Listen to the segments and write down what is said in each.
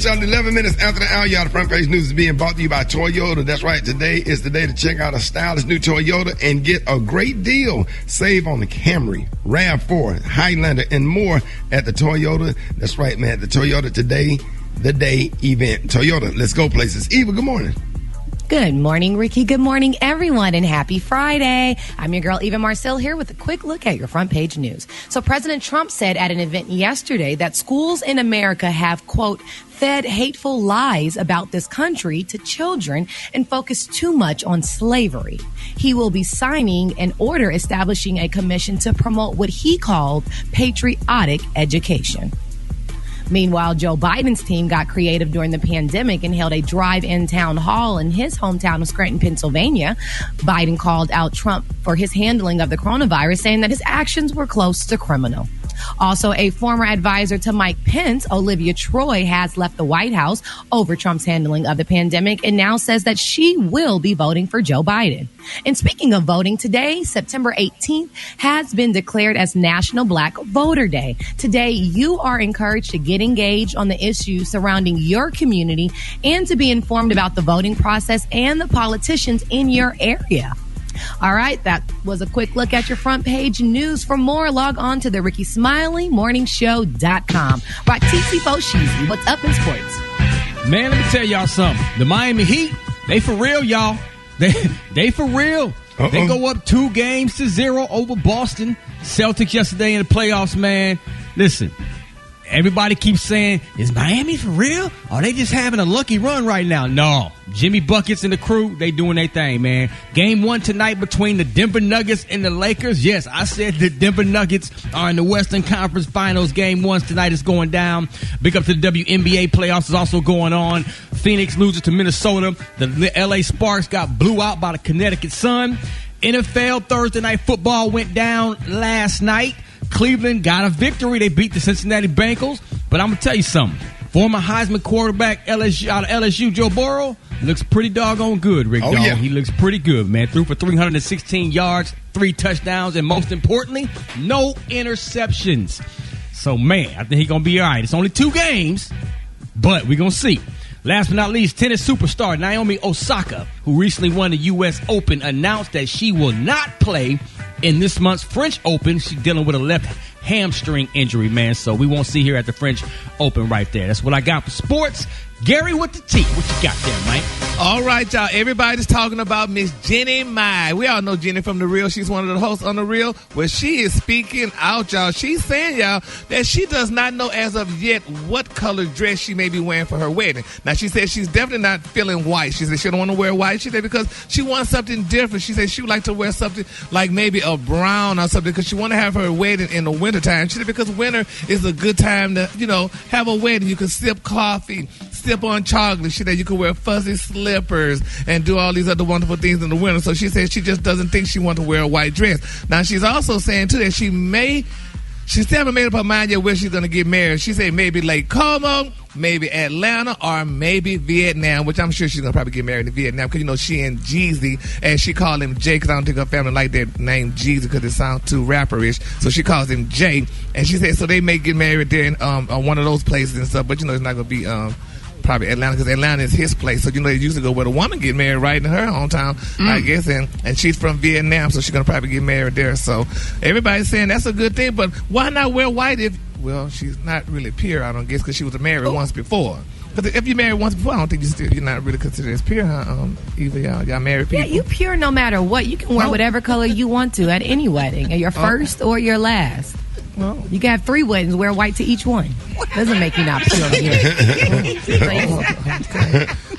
right, y'all. 11 minutes after the hour, y'all. The front page news is being brought to you by Toyota. That's right. Today is the day to check out a stylish new Toyota and get a great deal. Save on the Camry, RAV4, Highlander, and more at the Toyota. That's right, man. The Toyota Today, the day event. Toyota, let's go places. Eva, good morning. Good morning, Ricky. Good morning, everyone, and happy Friday. I'm your girl, Eva Marcel, here with a quick look at your front page news. So President Trump said at an event yesterday that schools in America have, quote, fed hateful lies about this country to children and focused too much on slavery. He will be signing an order establishing a commission to promote what he called patriotic education. Meanwhile, Joe Biden's team got creative during the pandemic and held a drive-in town hall in his hometown of Scranton, Pennsylvania. Biden called out Trump for his handling of the coronavirus, saying that his actions were close to criminal. Also, a former advisor to Mike Pence, Olivia Troy, has left the White House over Trump's handling of the pandemic and now says that she will be voting for Joe Biden. And speaking of voting, today, September 18th, has been declared as National Black Voter Day. Today, you are encouraged to get engaged on the issues surrounding your community and to be informed about the voting process and the politicians in your area. All right, that was a quick look at your front page news. For more, log on to the Rickey Smiley morningshow.com. Right, TC Foshizi, what's up in sports? Man, let me tell y'all something. The Miami Heat, they for real, y'all. They for real. Uh-oh. They go up 2-0 over Boston Celtics yesterday in the playoffs, man. Listen, everybody keeps saying, is Miami for real? Are they just having a lucky run right now? No. Jimmy Buckets and the crew, they doing their thing, man. Game 1 tonight between the Denver Nuggets and the Lakers. Yes, I said the Denver Nuggets are in the Western Conference Finals. Game 1 tonight is going down. Big up to the WNBA playoffs is also going on. Phoenix loses to Minnesota. The LA Sparks got blew out by the Connecticut Sun. NFL Thursday Night Football went down last night. Cleveland got a victory. They beat the Cincinnati Bengals. But I'm going to tell you something. Former Heisman quarterback out of LSU, Joe Burrow, looks pretty doggone good, Rick. Oh, yeah. He looks pretty good, man. Threw for 316 yards, 3 touchdowns, and most importantly, no interceptions. So, man, I think he's going to be all right. It's only 2 games, but we're going to see. Last but not least, tennis superstar Naomi Osaka, who recently won the U.S. Open, announced that she will not play in this month's French Open. She's dealing with a left hamstring injury, man. So we won't see her at the French Open right there. That's what I got for sports. Gary with the T. What you got there, Mike? All right, y'all. Everybody's talking about Miss Jenny Mai. We all know Jenny from The Real. She's one of the hosts on The Real. Well, she is speaking out, y'all. She's saying, y'all, that she does not know as of yet what color dress she may be wearing for her wedding. Now, she said she's definitely not feeling white. She said she don't want to wear white. She said because she wants something different. She said she would like to wear something like maybe a brown or something because she want to have her wedding in the wintertime. She said because winter is a good time to, have a wedding. You can sip coffee, sip on chocolate. She said you could wear fuzzy slippers and do all these other wonderful things in the winter. So she said she just doesn't think she wants to wear a white dress. Now, she's also saying, too, that she still haven't made up her mind yet where she's going to get married. She said maybe Lake Como, maybe Atlanta, or maybe Vietnam, which I'm sure she's going to probably get married in Vietnam because, she and Jeezy, and she called him Jay because I don't think her family like that name Jeezy because it sounds too rapperish. So she calls him Jay. And she said so they may get married there in one of those places and stuff, but, it's not going to be probably Atlanta because Atlanta is his place. So, they used to go where the woman get married right in her hometown, I guess. And she's from Vietnam, so she's going to probably get married there. So everybody's saying that's a good thing. But why not wear white if, she's not really pure, I don't guess, because she was married once before. Because if you married once before, I don't think you're not really considered as pure, huh? Either y'all married people. Yeah, you pure no matter what. You can wear whatever color you want to at any wedding, your first or your last. Well, you can have 3 weddings, wear white to each one. Doesn't make you not pure.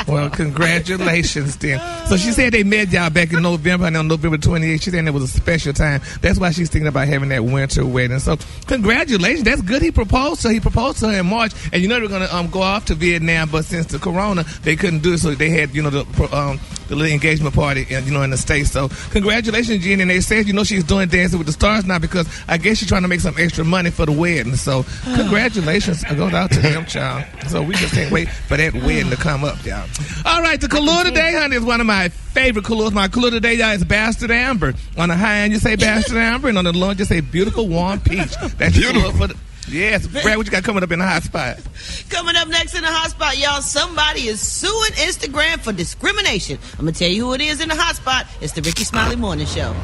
Well, congratulations then. So she said they met y'all back in November, and on November 28th, she said it was a special time. That's why she's thinking about having that winter wedding. So congratulations. That's good. He proposed to her in March, and they're going to go off to Vietnam, but since the corona, they couldn't do it, so they had, the little engagement party, in the States. So congratulations, Jenny. And they said, she's doing Dancing with the Stars now because I guess she's trying to make some extra money for the wedding. So congratulations goes out to them, child. So we just can't wait for that wedding to come up, y'all. All right, the color today, honey, is one of my favorite colors. My color today, y'all, is Bastard Amber. On the high end, you say Bastard Amber, and on the low end, you say Beautiful Warm Peach. That's beautiful. Yes, Brad, what you got coming up in the hot spot? Coming up next in the hot spot, y'all, somebody is suing Instagram for discrimination. I'm going to tell you who it is in the hot spot. It's the Rickey Smiley Morning Show.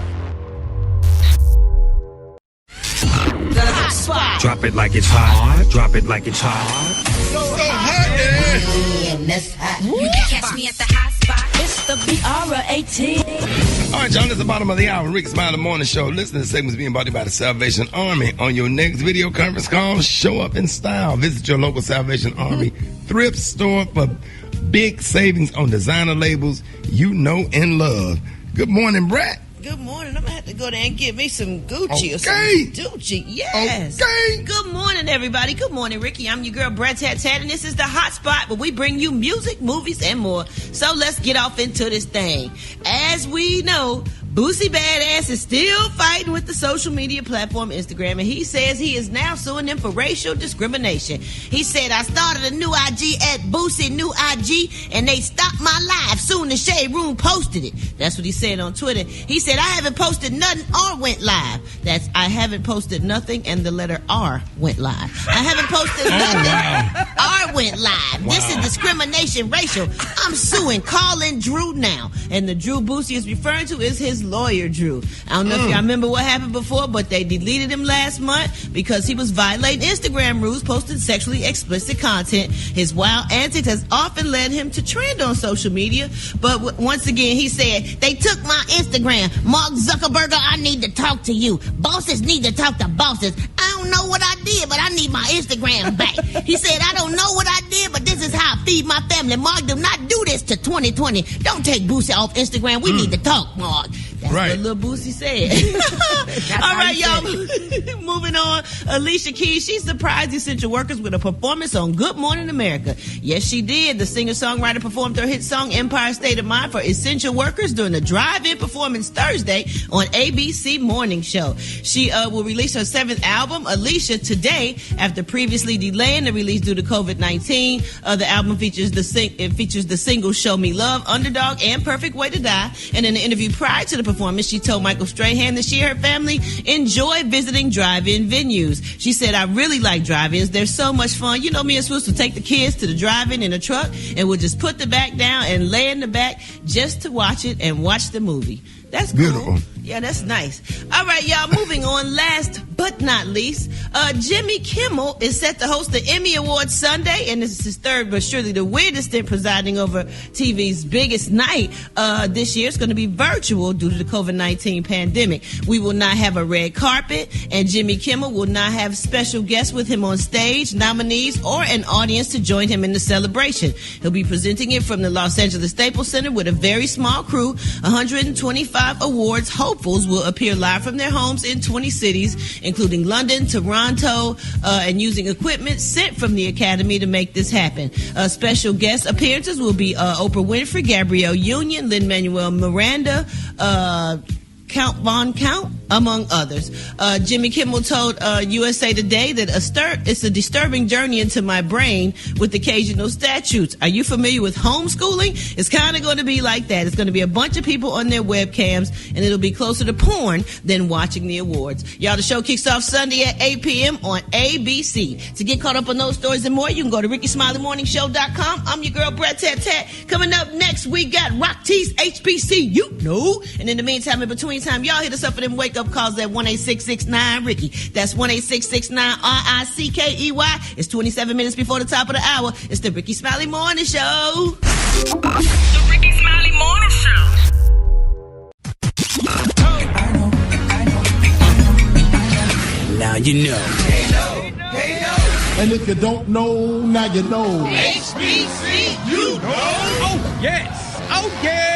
The hot spot. Drop it like it's hot. Drop it like it's hot. So hot, man. You can catch me at the hot spot. It's the BR18. All right, y'all, it's the bottom of the hour. Rickey Smiley Morning Show. Listen to the segments being brought to you by the Salvation Army. On your next video conference call, show up in style. Visit your local Salvation Army thrift store for big savings on designer labels you know and love. Good morning, Brett. Good morning. I'm going to have to go there and get me some Gucci or some Gucci. Yes. Okay. Good morning, everybody. Good morning, Ricky. I'm your girl, Brett Tat, and this is the hot spot where we bring you music, movies, and more. So let's get off into this thing. As we know, Boosie Badass is still fighting with the social media platform Instagram, and he says he is now suing them for racial discrimination. He said, I started a new IG at Boosie New IG, and they stopped my live. Soon the Shade Room posted it. That's what he said on Twitter. He said, I haven't posted nothing or went live. That's I haven't posted nothing, and the letter R went live. I haven't posted nothing or went live. Wow. This is discrimination racial. I'm suing Colin Drew now. And the Drew Boosie is referring to is his lawyer, Drew. I don't know if y'all remember what happened before, but they deleted him last month because he was violating Instagram rules, posting sexually explicit content. His wild antics has often led him to trend on social media. But once again, he said, they took my Instagram. Mark Zuckerberg, I need to talk to you. Bosses need to talk to bosses. I don't know what I did, but I need my Instagram back. He said, I don't know what I did, but this is how I feed my family. Mark, do not do this to 2020. Don't take Boosie off Instagram. We need to talk, Mark. That's what Lil Boosie said. All right, y'all. Moving on. Alicia Keys, she surprised essential workers with a performance on Good Morning America. Yes, she did. The singer-songwriter performed her hit song Empire State of Mind for essential workers during the drive-in performance Thursday on ABC Morning Show. She will release her 7th album, Alicia, today after previously delaying the release due to COVID-19. The album features the single Show Me Love, Underdog, and Perfect Way to Die. And in an interview prior to the performance, she told Michael Strahan that she and her family enjoy visiting drive-in venues. She said, I really like drive-ins. They're so much fun. You know, me and Swoosh will take the kids to the drive-in in a truck and we'll just put the back down and lay in the back just to watch it and watch the movie. That's cool. Beautiful. Yeah, that's nice. All right, y'all, moving on. Last but not least, Jimmy Kimmel is set to host the Emmy Awards Sunday, and this is his third but surely the weirdest stint presiding over TV's biggest night this year. It's going to be virtual due to the COVID-19 pandemic. We will not have a red carpet, and Jimmy Kimmel will not have special guests with him on stage, nominees, or an audience to join him in the celebration. He'll be presenting it from the Los Angeles Staples Center with a very small crew. 125 awards hopefuls will appear live from their homes in 20 cities, including London, Toronto, and using equipment sent from the Academy to make this happen. Special guest appearances will be Oprah Winfrey, Gabrielle Union, Lin-Manuel Miranda, Count Von Count, among others. Jimmy Kimmel told USA Today that it's a disturbing journey into my brain with occasional statutes. Are you familiar with homeschooling? It's kind of going to be like that. It's going to be a bunch of people on their webcams, and it'll be closer to porn than watching the awards. Y'all, the show kicks off Sunday at 8 p.m. on ABC. To get caught up on those stories and more, you can go to RickySmileyMorningShow.com. I'm your girl, Brett Tat Tat. Coming up next, we got Rock T's HBCU. And in the meantime, in between time, y'all hit us up for them wake-up calls at 1-866-9-RICKY. That's 1-866-9-RICKEY. It's 27 minutes before the top of the hour. It's the Rickey Smiley Morning Show. The Rickey Smiley Morning Show. Now you know. And if you don't know, now you know. HBCU. Oh, yes. Oh, yeah.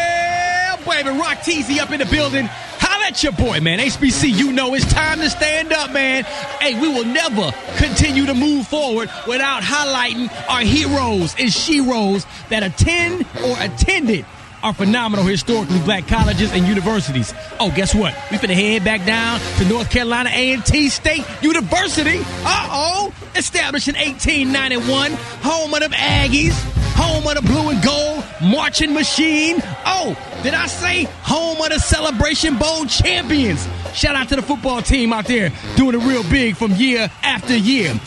Baby, Rock Teasy up in the building. Holla at your boy, man. HBCU know it's time to stand up, man. Hey, we will never continue to move forward without highlighting our heroes and sheroes that attend or attended our phenomenal historically black colleges and universities. Oh, guess what? We finna head back down to North Carolina A&T State University. Established in 1891. Home of them Aggies. home of the blue and gold marching machine. Oh, did I say home of the Celebration Bowl champions? Shout out to the football team out there doing it real big from year after year.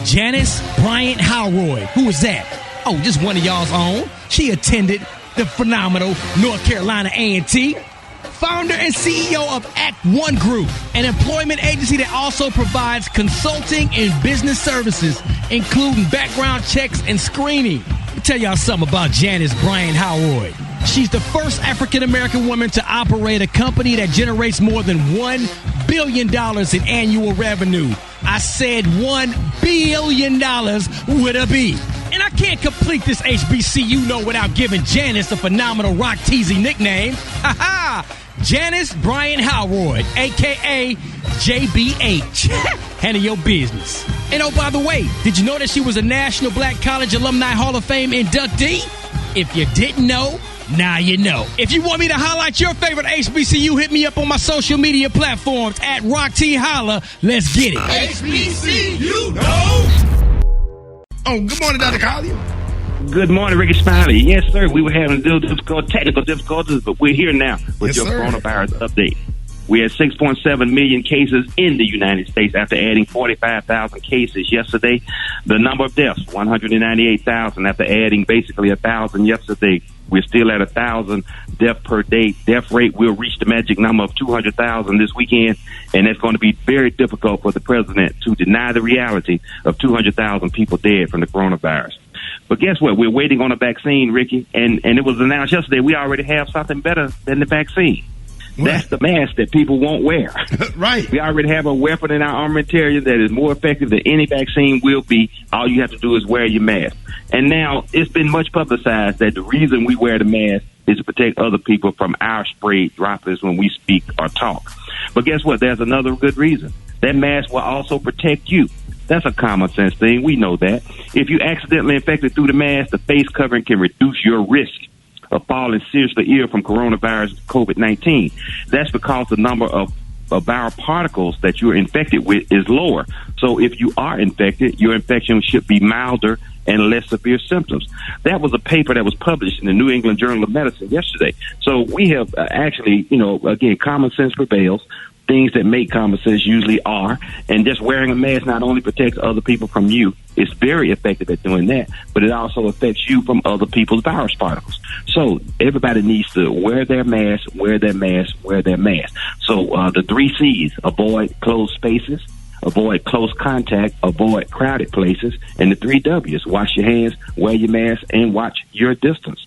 Janice Bryant Howroyd. Who is that? Oh, just one of y'all's own. She attended the phenomenal North Carolina A&T. Founder and CEO of Act One Group, an employment agency that also provides consulting and business services, including background checks and screening. Let me tell y'all something about Janice Bryant Howroyd. She's the first African-American woman to operate a company that generates more than $1 billion in annual revenue. I said $1 billion with a B. And I can't complete this HBCU note without giving Janice a phenomenal rock teasy nickname. Ha ha! Janice Bryant Howroyd, a.k.a. JBH. Handle your business. And oh, by the way, did you know that she was a National Black College Alumni Hall of Fame inductee? If you didn't know, now you know. If you want me to highlight your favorite HBCU, hit me up on my social media platforms at Rock T Holla. Let's get it. HBCU know. Oh, good morning, Dr. Collier. Good morning, Rickey Smiley. Yes, sir. We were having technical difficulties, but we're here now with your coronavirus update. We had 6.7 million cases in the United States after adding 45,000 cases yesterday. The number of deaths, 198,000 after adding basically 1,000 yesterday. We're still at 1,000 death per day. Death rate will reach the magic number of 200,000 this weekend, and it's going to be very difficult for the president to deny the reality of 200,000 people dead from the coronavirus. But guess what? We're waiting on a vaccine, Ricky, and it was announced yesterday we already have something better than the vaccine. What? That's the mask that people won't wear. Right. We already have a weapon in our armamentarium that is more effective than any vaccine will be. All you have to do is wear your mask. And now it's been much publicized that the reason we wear the mask is to protect other people from our sprayed droplets when we speak or talk. But guess what? There's another good reason. That mask will also protect you. That's a common sense thing. We know that. If you accidentally infected through the mask, the face covering can reduce your risk of falling seriously ill from coronavirus COVID-19. That's because the number of viral particles that you're infected with is lower. So if you are infected, your infection should be milder and less severe symptoms. That was a paper that was published in the New England Journal of Medicine yesterday. So we have actually, again, common sense prevails. Things that make common sense usually are. And just wearing a mask not only protects other people from you, it's very effective at doing that, but it also affects you from other people's virus particles. So everybody needs to wear their mask, wear their mask, wear their mask. So the 3 C's, avoid closed spaces, avoid close contact, avoid crowded places, and the 3 W's, wash your hands, wear your mask, and watch your distance.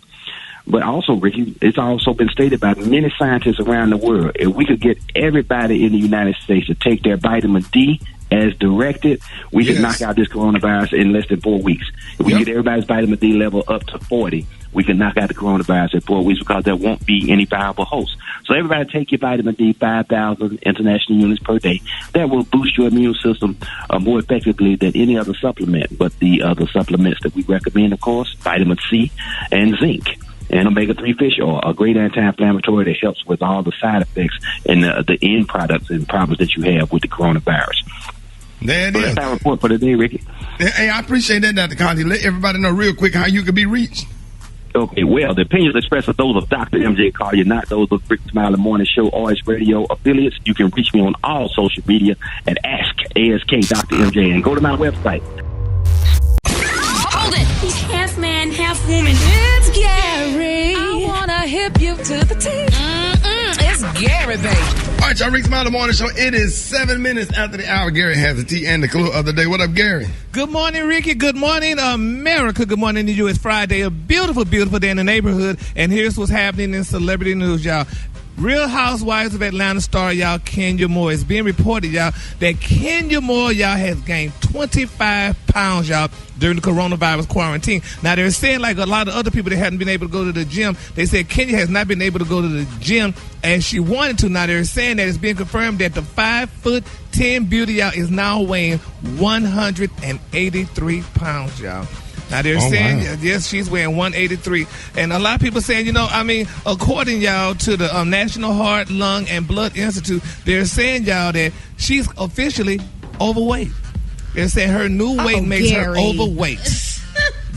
But also, Ricky, it's also been stated by many scientists around the world, if we could get everybody in the United States to take their vitamin D as directed, we could knock out this coronavirus in less than 4 weeks. If we get everybody's vitamin D level up to 40, we can knock out the coronavirus in 4 weeks because there won't be any viable hosts. So everybody take your vitamin D, 5,000 international units per day. That will boost your immune system more effectively than any other supplement. But the other supplements that we recommend, of course, vitamin C and zinc. And omega-3 fish oil, a great anti-inflammatory that helps with all the side effects and the end products and problems that you have with the coronavirus. There it is. That's our report for today, Ricky. Hey, I appreciate that, Dr. Conti. Let everybody know real quick how you can be reached. Okay, well, the opinions expressed are those of Dr. MJ Collier, not those of Rickey Smiley Morning Show or its radio affiliates. You can reach me on all social media at ASK Dr. MJ and go to my website. Hold it. He's half man, half woman. It's Gary. I want to hip you to the T. It's Gary, baby. All right, y'all, Rickey Smiley Morning Show. It is 7 minutes after the hour. Gary has the tea and the clue of the day. What up, Gary? Good morning, Ricky. Good morning, America. Good morning to you. It's Friday, a beautiful, beautiful day in the neighborhood. And here's what's happening in celebrity news, y'all. Real Housewives of Atlanta star, y'all, Kenya Moore. It's being reported, y'all, that Kenya Moore, y'all, has gained 25 pounds, y'all, during the coronavirus quarantine. Now, they're saying, like a lot of other people that hadn't been able to go to the gym, they said Kenya has not been able to go to the gym as she wanted to. Now, they're saying that it's being confirmed that the 5'10" beauty, y'all, is now weighing 183 pounds, y'all. Now, they're saying, yes, she's weighing 183. And a lot of people saying, according, y'all, to the National Heart, Lung, and Blood Institute, they're saying, y'all, that she's officially overweight. They're saying her new weight makes her overweight.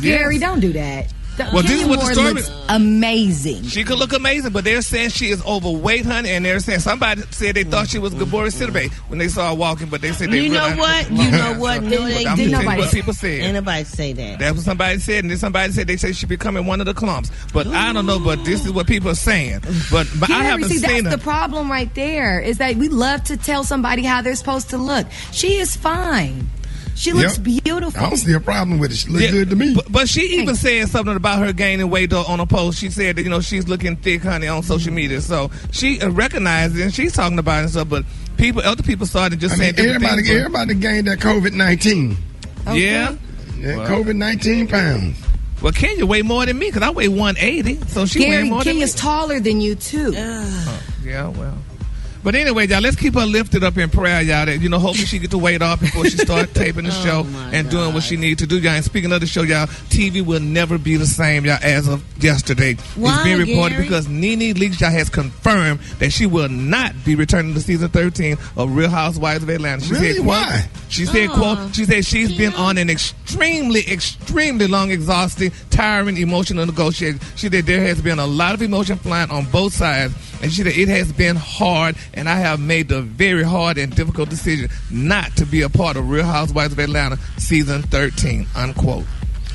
Gary, don't do that. Well, this is what the story looks amazing. She could look amazing, but they're saying she is overweight, honey, and they're saying somebody said they thought she was Gabora Sidibe when they saw her walking, but they said they You know what? No, they I'm didn't. just telling you what people said. Ain't nobody say that. That's what somebody said, and then somebody said they say she becoming one of the clumps. But I don't know, but this is what people are saying. But I haven't seen that's her. the problem right there, is that we love to tell somebody how they're supposed to look. She is fine. She looks beautiful. I don't see a problem with it. She looks good to me. But she even said something about her gaining weight on a post. She said that, she's looking thick, honey, on social media. So she recognized it, and she's talking about it and stuff. But other people started just saying everybody gained that COVID-19. Okay. Yeah, COVID-19 pounds. Well, Kenya weigh more than me because I weigh 180. So she weigh more than me. Kenya's taller than you, too. Yeah, well. But anyway, y'all, let's keep her lifted up in prayer, y'all. That, hopefully she get the weight off before she start taping the show and doing what she needs to do, y'all. And speaking of the show, y'all, TV will never be the same, y'all, as of yesterday. Why, it's being reported Gary? because Nene Leakes, y'all, has confirmed that she will not be returning to season 13 of Real Housewives of Atlanta. She really? said, Why? She said, quote, she said she's been on an extremely long, exhausting, tiring, emotional negotiation. She said there has been a lot of emotion flying on both sides. And she said it has been hard, and I have made the very hard and difficult decision not to be a part of Real Housewives of Atlanta season 13, unquote.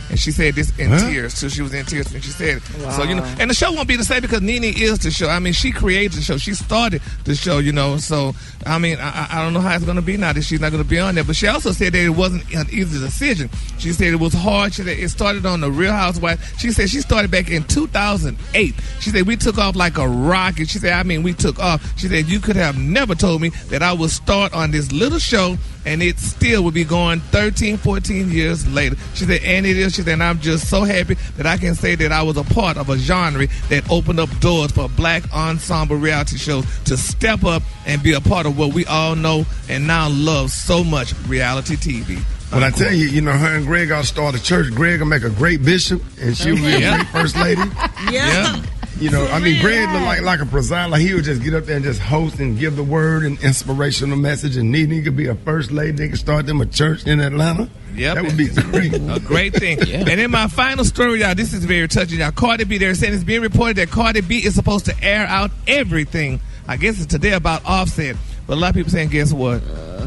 And she said this in tears. So she was in tears when she said it. Wow. So, and the show won't be the same because Nene is the show. I mean, she created the show. She started the show, So, I mean, I don't know how it's going to be now that she's not going to be on there. But she also said that it wasn't an easy decision. She said it was hard. She said it started on the Real Housewives. She said she started back in 2008. She said we took off like a rocket. She said, we took off. She said you could have never told me that I would start on this little show and it still would be going 13, 14 years later. She said, and it is. She said, and I'm just so happy that I can say that I was a part of a genre that opened up doors for black ensemble reality shows to step up and be a part of what we all know and now love so much, reality TV. Well, I tell you, her and Greg ought to start a church. Greg will make a great bishop, and she'll be a great first lady. Yeah. Greg looked like a presider. Like he would just get up there and just host and give the word and inspirational message. And Nene could be a first lady. They could start them a church in Atlanta. Yep. That would be great. A great thing. Yeah. And in my final story, y'all, this is very touching, y'all. Cardi B, they're saying it's being reported that Cardi B is supposed to air out everything. I guess it's today about Offset. But a lot of people saying, guess what?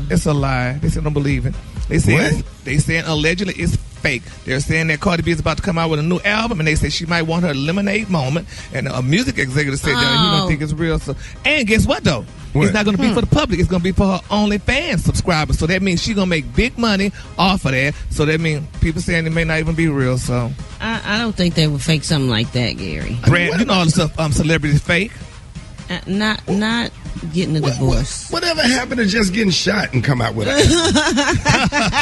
It's a lie. They say don't believe it. They saying allegedly it's fake. They're saying that Cardi B is about to come out with a new album, and they say she might want her lemonade moment. And a music executive said that he don't think it's real. So, and guess what though? What? It's not going to be for the public. It's going to be for her OnlyFans subscribers. So that means she's going to make big money off of that. So that means people saying it may not even be real. So I don't think they would fake something like that, Gary. Brad, all the stuff celebrities fake. Not getting a divorce. Whatever happened to just getting shot and come out with it?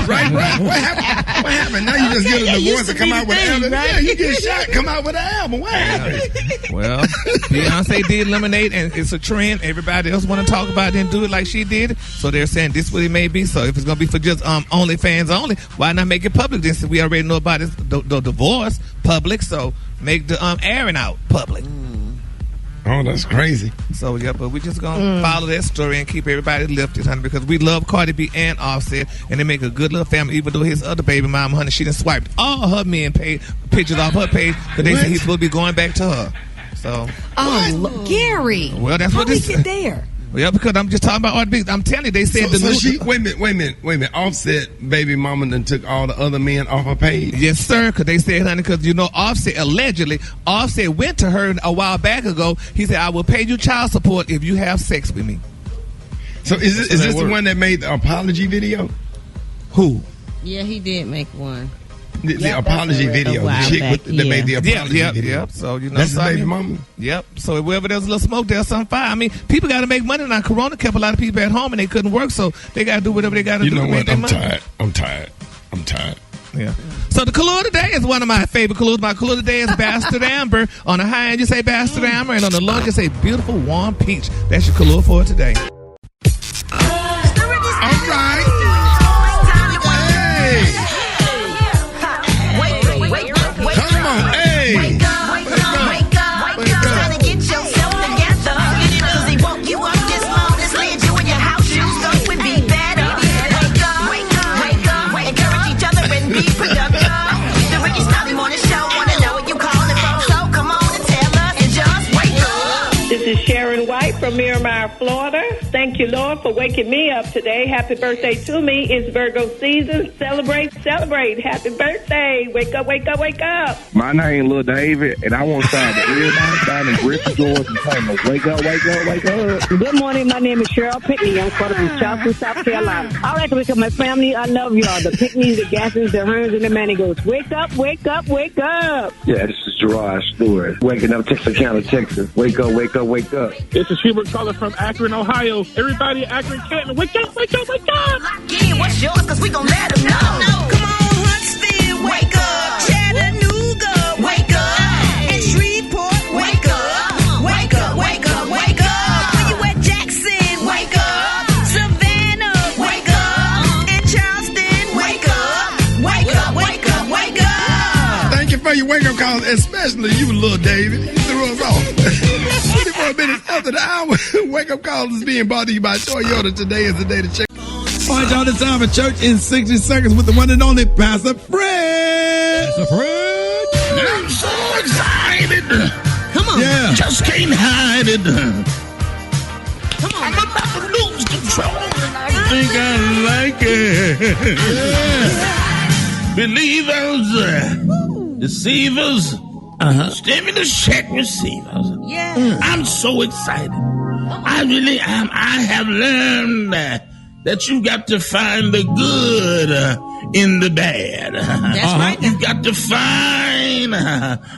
right? What happened? Now you just get a divorce and come out with an album. Right? Yeah, you get shot, come out with an album. What happened? Well, Beyonce did Lemonade, and it's a trend. Everybody else want to talk about it and do it like she did. So they're saying this is what it may be. So if it's going to be for just OnlyFans only, why not make it public? Then since we already know about it, the divorce public, so make the airing out public. Oh, that's crazy. So, yeah, but we're just going to follow that story and keep everybody lifted, honey, because we love Cardi B and Offset, and they make a good little family, even though his other baby mama, honey, she done swiped all her men pictures off her page because they said he's supposed to be going back to her. So. Oh, Gary. Well, that's what this is. How did he get there? Well, yeah, because I'm just talking about Cardi B. I'm telling you, they said wait a minute. Offset baby mama done took all the other men off her page. Yes, sir. Because they said, honey, because Offset went to her a while back ago. He said, "I will pay you child support if you have sex with me." So is this the one that made the apology video? Who? Yeah, he did make one. The apology video. The chick that made the apology video. Yep. So, that's his baby mama? Yep. So, wherever there's a little smoke, there's some fire. I mean, people got to make money now. Corona kept a lot of people at home and they couldn't work, so they got to do whatever they got to do. You know to what? Make I'm tired. Yeah. So, the color today is one of my favorite colors. My color today is Bastard Amber. On the high end, you say Bastard Amber, and on the low, you say beautiful warm peach. That's your color for today. All right. The Rickey Smiley morning show, wanna know what you call from Miramar, Florida. Thank you, Lord, for waking me up today. Happy birthday to me. It's Virgo season. Celebrate, celebrate. Happy birthday. Wake up, wake up, wake up. My name Lil David, and I want to sound to everybody down in Griffin, Georgia, and tell them, wake up, wake up, wake up. Good morning. My name is Cheryl Pickney. I'm calling from Charleston, South Carolina. I like to wake up my family. I love y'all. The Pickneys, the Gassens, the Hearns, and the Manigos. Wake up, wake up, wake up. Yeah, this is Gerard Stewart. Waking up, Texarkana, Texas. Wake up, wake up, wake up. This is Hubert calling from Akron, Ohio. Everybody in Akron, Canton, wake up, wake up, wake up. Yeah, what's yours? Because we gon' let them know. Come on, Huntsville, wake up. Chattanooga, wake up. And Shreveport, wake up. Wake up, wake up, wake up. Where you at, Jackson, wake up. Savannah, wake up. And Charleston, wake up. Wake up, wake up, wake up. Thank you for your wake-up calls, especially you, Lil David. You threw us off. 24 minutes after the hour, wake-up calls is being brought to you by Toyota. Today is the day to check. All right, y'all, it's time for Church in 60 Seconds with the one and only Pastor Fred. Pastor Fred. I'm so excited. Come on. Yeah. Just can't hide it. Come on. I'm about to lose control, and I think I like it. Yeah. Believers, deceivers, stimulus check receivers. Yeah. I'm so excited. I really am. I have learned that you got to find the good in the bad. That's right. You got to find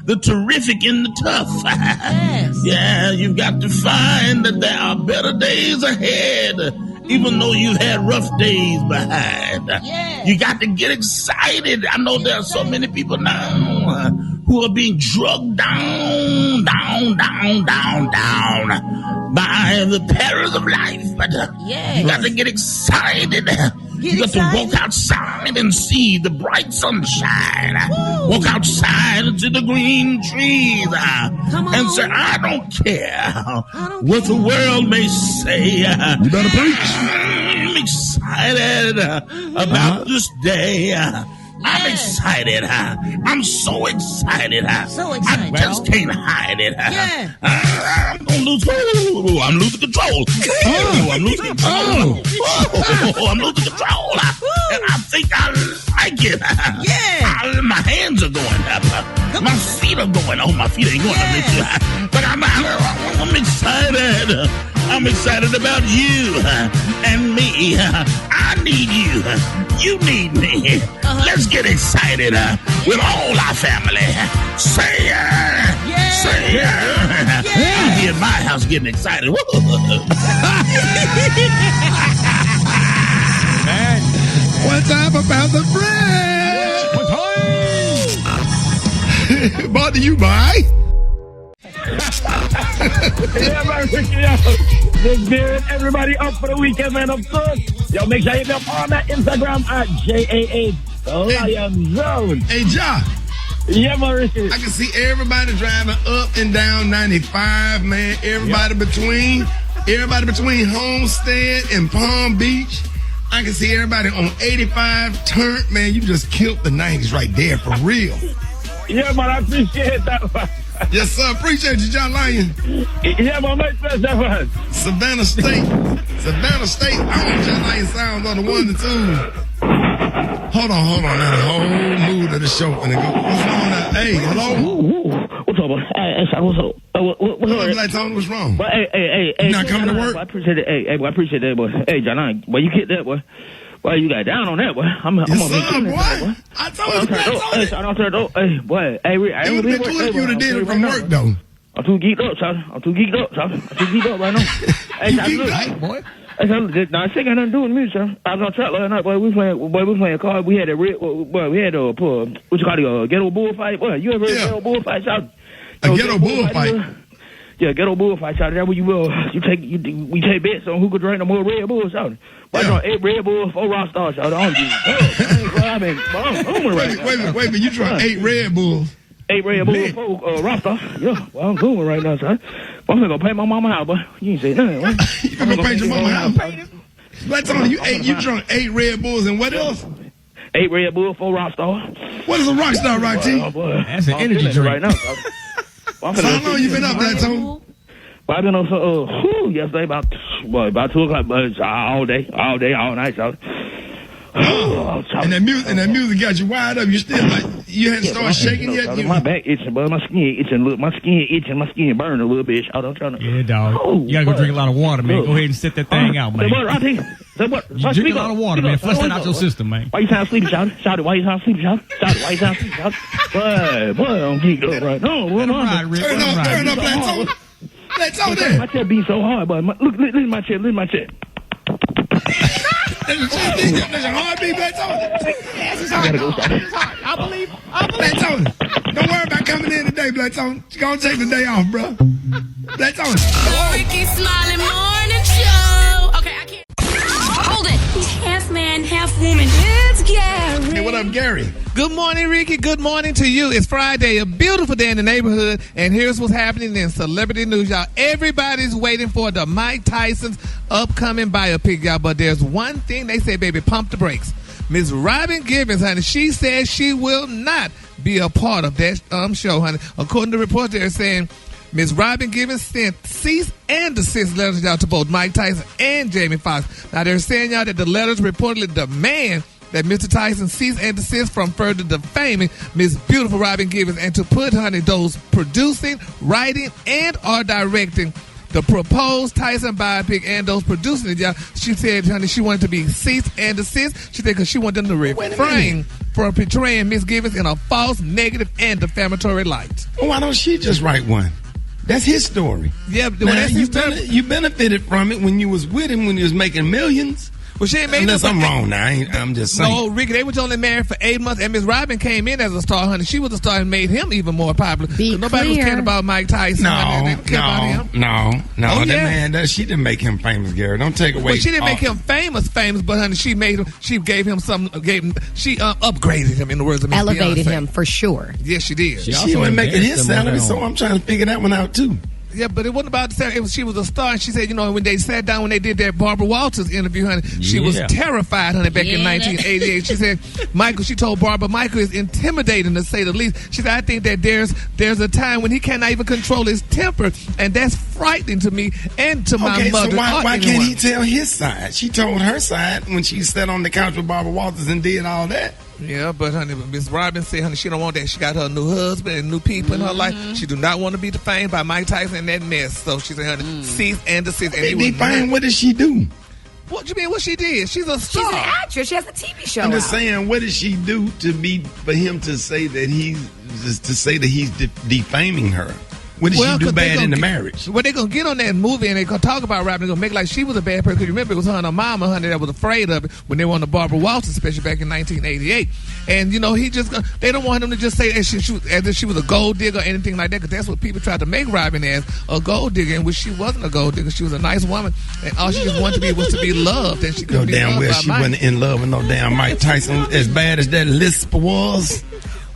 the terrific in the tough. Yes. Yeah, you got to find that there are better days ahead, even though you've had rough days behind. Yes. You got to get excited. I know there are so many people now who are being drugged down by the perils of life. But you got to get excited. You got to walk outside and see the bright sunshine. Woo. Walk outside into the green trees and say, I don't care what the world may say. You better preach. I'm excited about this day. I'm excited. I'm so excited. So excited. I just can't hide it. Yeah. I'm going to lose. I'm losing control. I'm losing control. I'm losing control. And I think I like it. Yeah. My hands are going up. My feet are going. Oh, my feet ain't going up. But I'm excited. I'm excited about you and me. I need you. You need me. Let's get excited with all our family. Say I'm here in my house getting excited. Man. One time for Pastor Fred. One time. Brought to you by... Yeah, man, Big Beard, everybody up for the weekend, man. Of course. Yo, make sure you hit me up on that Instagram at JAA Lion Zone. Hey, Ja. Yeah, Mauricio. I can see everybody driving up and down 95, man. Everybody between Homestead and Palm Beach. I can see everybody on 85 turn. Man, you just killed the 90s right there, for real. Yeah, man, I appreciate that, man. Yes, sir. Appreciate you, John Lyon. Yeah, man, my pleasure, man. Savannah State. I want John Lyon sounds on the 1 and 2. Hold on. Now the whole mood of the show finna go. What's wrong now? Hey, hello? What's up, boy? Hey, what's up? What's up? Black Tony, what's wrong? But, hey. You not coming to work? I appreciate it. Hey, boy, I appreciate that, boy. Hey, John Lyon, boy, you get that, boy. Boy, you got down on that, boy. I'm gonna be killing that, boy. I told you that, Tony. Hey, boy. Hey, I it would have been cool if you would have did it from work, though. I'm too geeked up, son. I'm too geeked up right now. Hey, you geeked up, boy? Hey, son, now, I think I nothing to do with me, son. I was on track last night, boy. We playing cards. We had a what you call it, a ghetto bullfight. Boy, you ever heard of ghetto bullfight, son? A ghetto bullfight? Yeah, ghetto bullfight, son. That's where we take bets on who could drink the more Red Bulls, son. I drank 8 Red Bulls, 4 Rockstars, son. I'm Wait a minute. You drank 8 Red Bulls? 8 Red Bulls, 4 Rockstars. Yeah, well, I'm going right now, son. I'm gonna go paint my mama house, boy. You ain't say nothing, boy. You gonna go paint your mama house? Black Tony, you drunk 8 Red Bulls and what else? 8 Red Bulls, 4 Rockstar. What is a Rockstar, Rock T? Boy. That's an energy drink. Right now, so how long you been up, Black Tony? Well, I've been on yesterday about 2 o'clock, but all day, all night, y'all. And that music got you wired up. You still like you hadn't started shaking yet. My back itching, but my skin itching. Look, my skin itching. My skin burning a little bit. I'm trying to. Yeah, dog. You gotta go drink a lot of water, man. Go ahead and sit that thing out, man. Drink a lot of water, man. Flush that out your system, man. Why you sound sleepy, Shout it. Why you sound sleepy, Shout it. Why you sound sleepy, Shout it. Boy, I'm geeked up right now. Turn up, Let's on there. My chest beat so hard, but look at my chest. There's a heartbeat, Blackstone. I gotta go. I believe. Blackstone, don't worry about coming in today, Blackstone. You're gonna take the day off, bro. Blackstone. Rickey Smiley morning show. Okay, I can't. Hold it. Half man, half woman. It's Gary. Hey, what up, Gary? Good morning, Ricky. Good morning to you. It's Friday, a beautiful day in the neighborhood, and here's what's happening in celebrity news, y'all. Everybody's waiting for the Mike Tyson's upcoming biopic, y'all, but there's one thing they say, baby, pump the brakes. Miss Robin Givens, honey, she says she will not be a part of that show, honey. According to reports, they're saying Miss Robin Givens sent cease and desist letters out to both Mike Tyson and Jamie Foxx. Now, they're saying, y'all, that the letters reportedly demand that Mr. Tyson cease and desist from further defaming Miss Beautiful Robin Givens and to put, honey, those producing, writing, and or directing the proposed Tyson biopic and those producing it, y'all. She said, honey, she wanted to be cease and desist. She said because she wanted them to refrain from portraying Miss Givens in a false, negative, and defamatory light. Well, why don't she just write one? That's his story. Yeah, now, that's his story. You benefited from it when you was with him when he was making millions. Well, she ain't made unless I'm wrong now. I'm just saying. No, Ricky, they was only married for 8 months, and Miss Robin came in as a star, honey. She was a star and made him even more popular. Nobody was caring about Mike Tyson. No. Oh, that man, she didn't make him famous, Gary. Don't take away. Well, she didn't make him famous, but honey, she made him. She gave him some. She upgraded him in the words of Miss Elevated Beyonce. him for sure. Yes, she did. She wasn't making his salary, so I'm trying to figure that one out too. Yeah, but it wasn't about the salary. She was a star, and she said, when they sat down, when they did that Barbara Walters interview, honey, she was terrified, honey, back in 1988. She said, she told Barbara, Michael is intimidating, to say the least. She said, I think that there's a time when he cannot even control his temper, and that's frightening to me and to my mother. So why can't he tell his side? She told her side when she sat on the couch with Barbara Walters and did all that. Yeah, but honey, Miss Robin said, honey, she don't want that. She got her new husband and new people in her life. She do not want to be defamed by Mike Tyson and that mess. So she said, honey, cease and desist. And defamed? What did she do? What you mean? What she did? She's a star. She's an actress. She has a TV show. I'm just saying, what did she do for him to say that he's defaming her? What did she do bad in the marriage? Well, they're going to get on that movie and they're going to talk about Robin. They're going to make like she was a bad person. Because remember, it was her and her mama, honey, that was afraid of it when they were on the Barbara Walters special back in 1988. And, they don't want him to just say as if she was a gold digger or anything like that, because that's what people tried to make Robin as, a gold digger, in which she wasn't a gold digger. She was a nice woman. And all she just wanted to be was to be loved. And she couldn't be loved by Mike. She wasn't in love with no damn Mike Tyson as bad as that lisp was.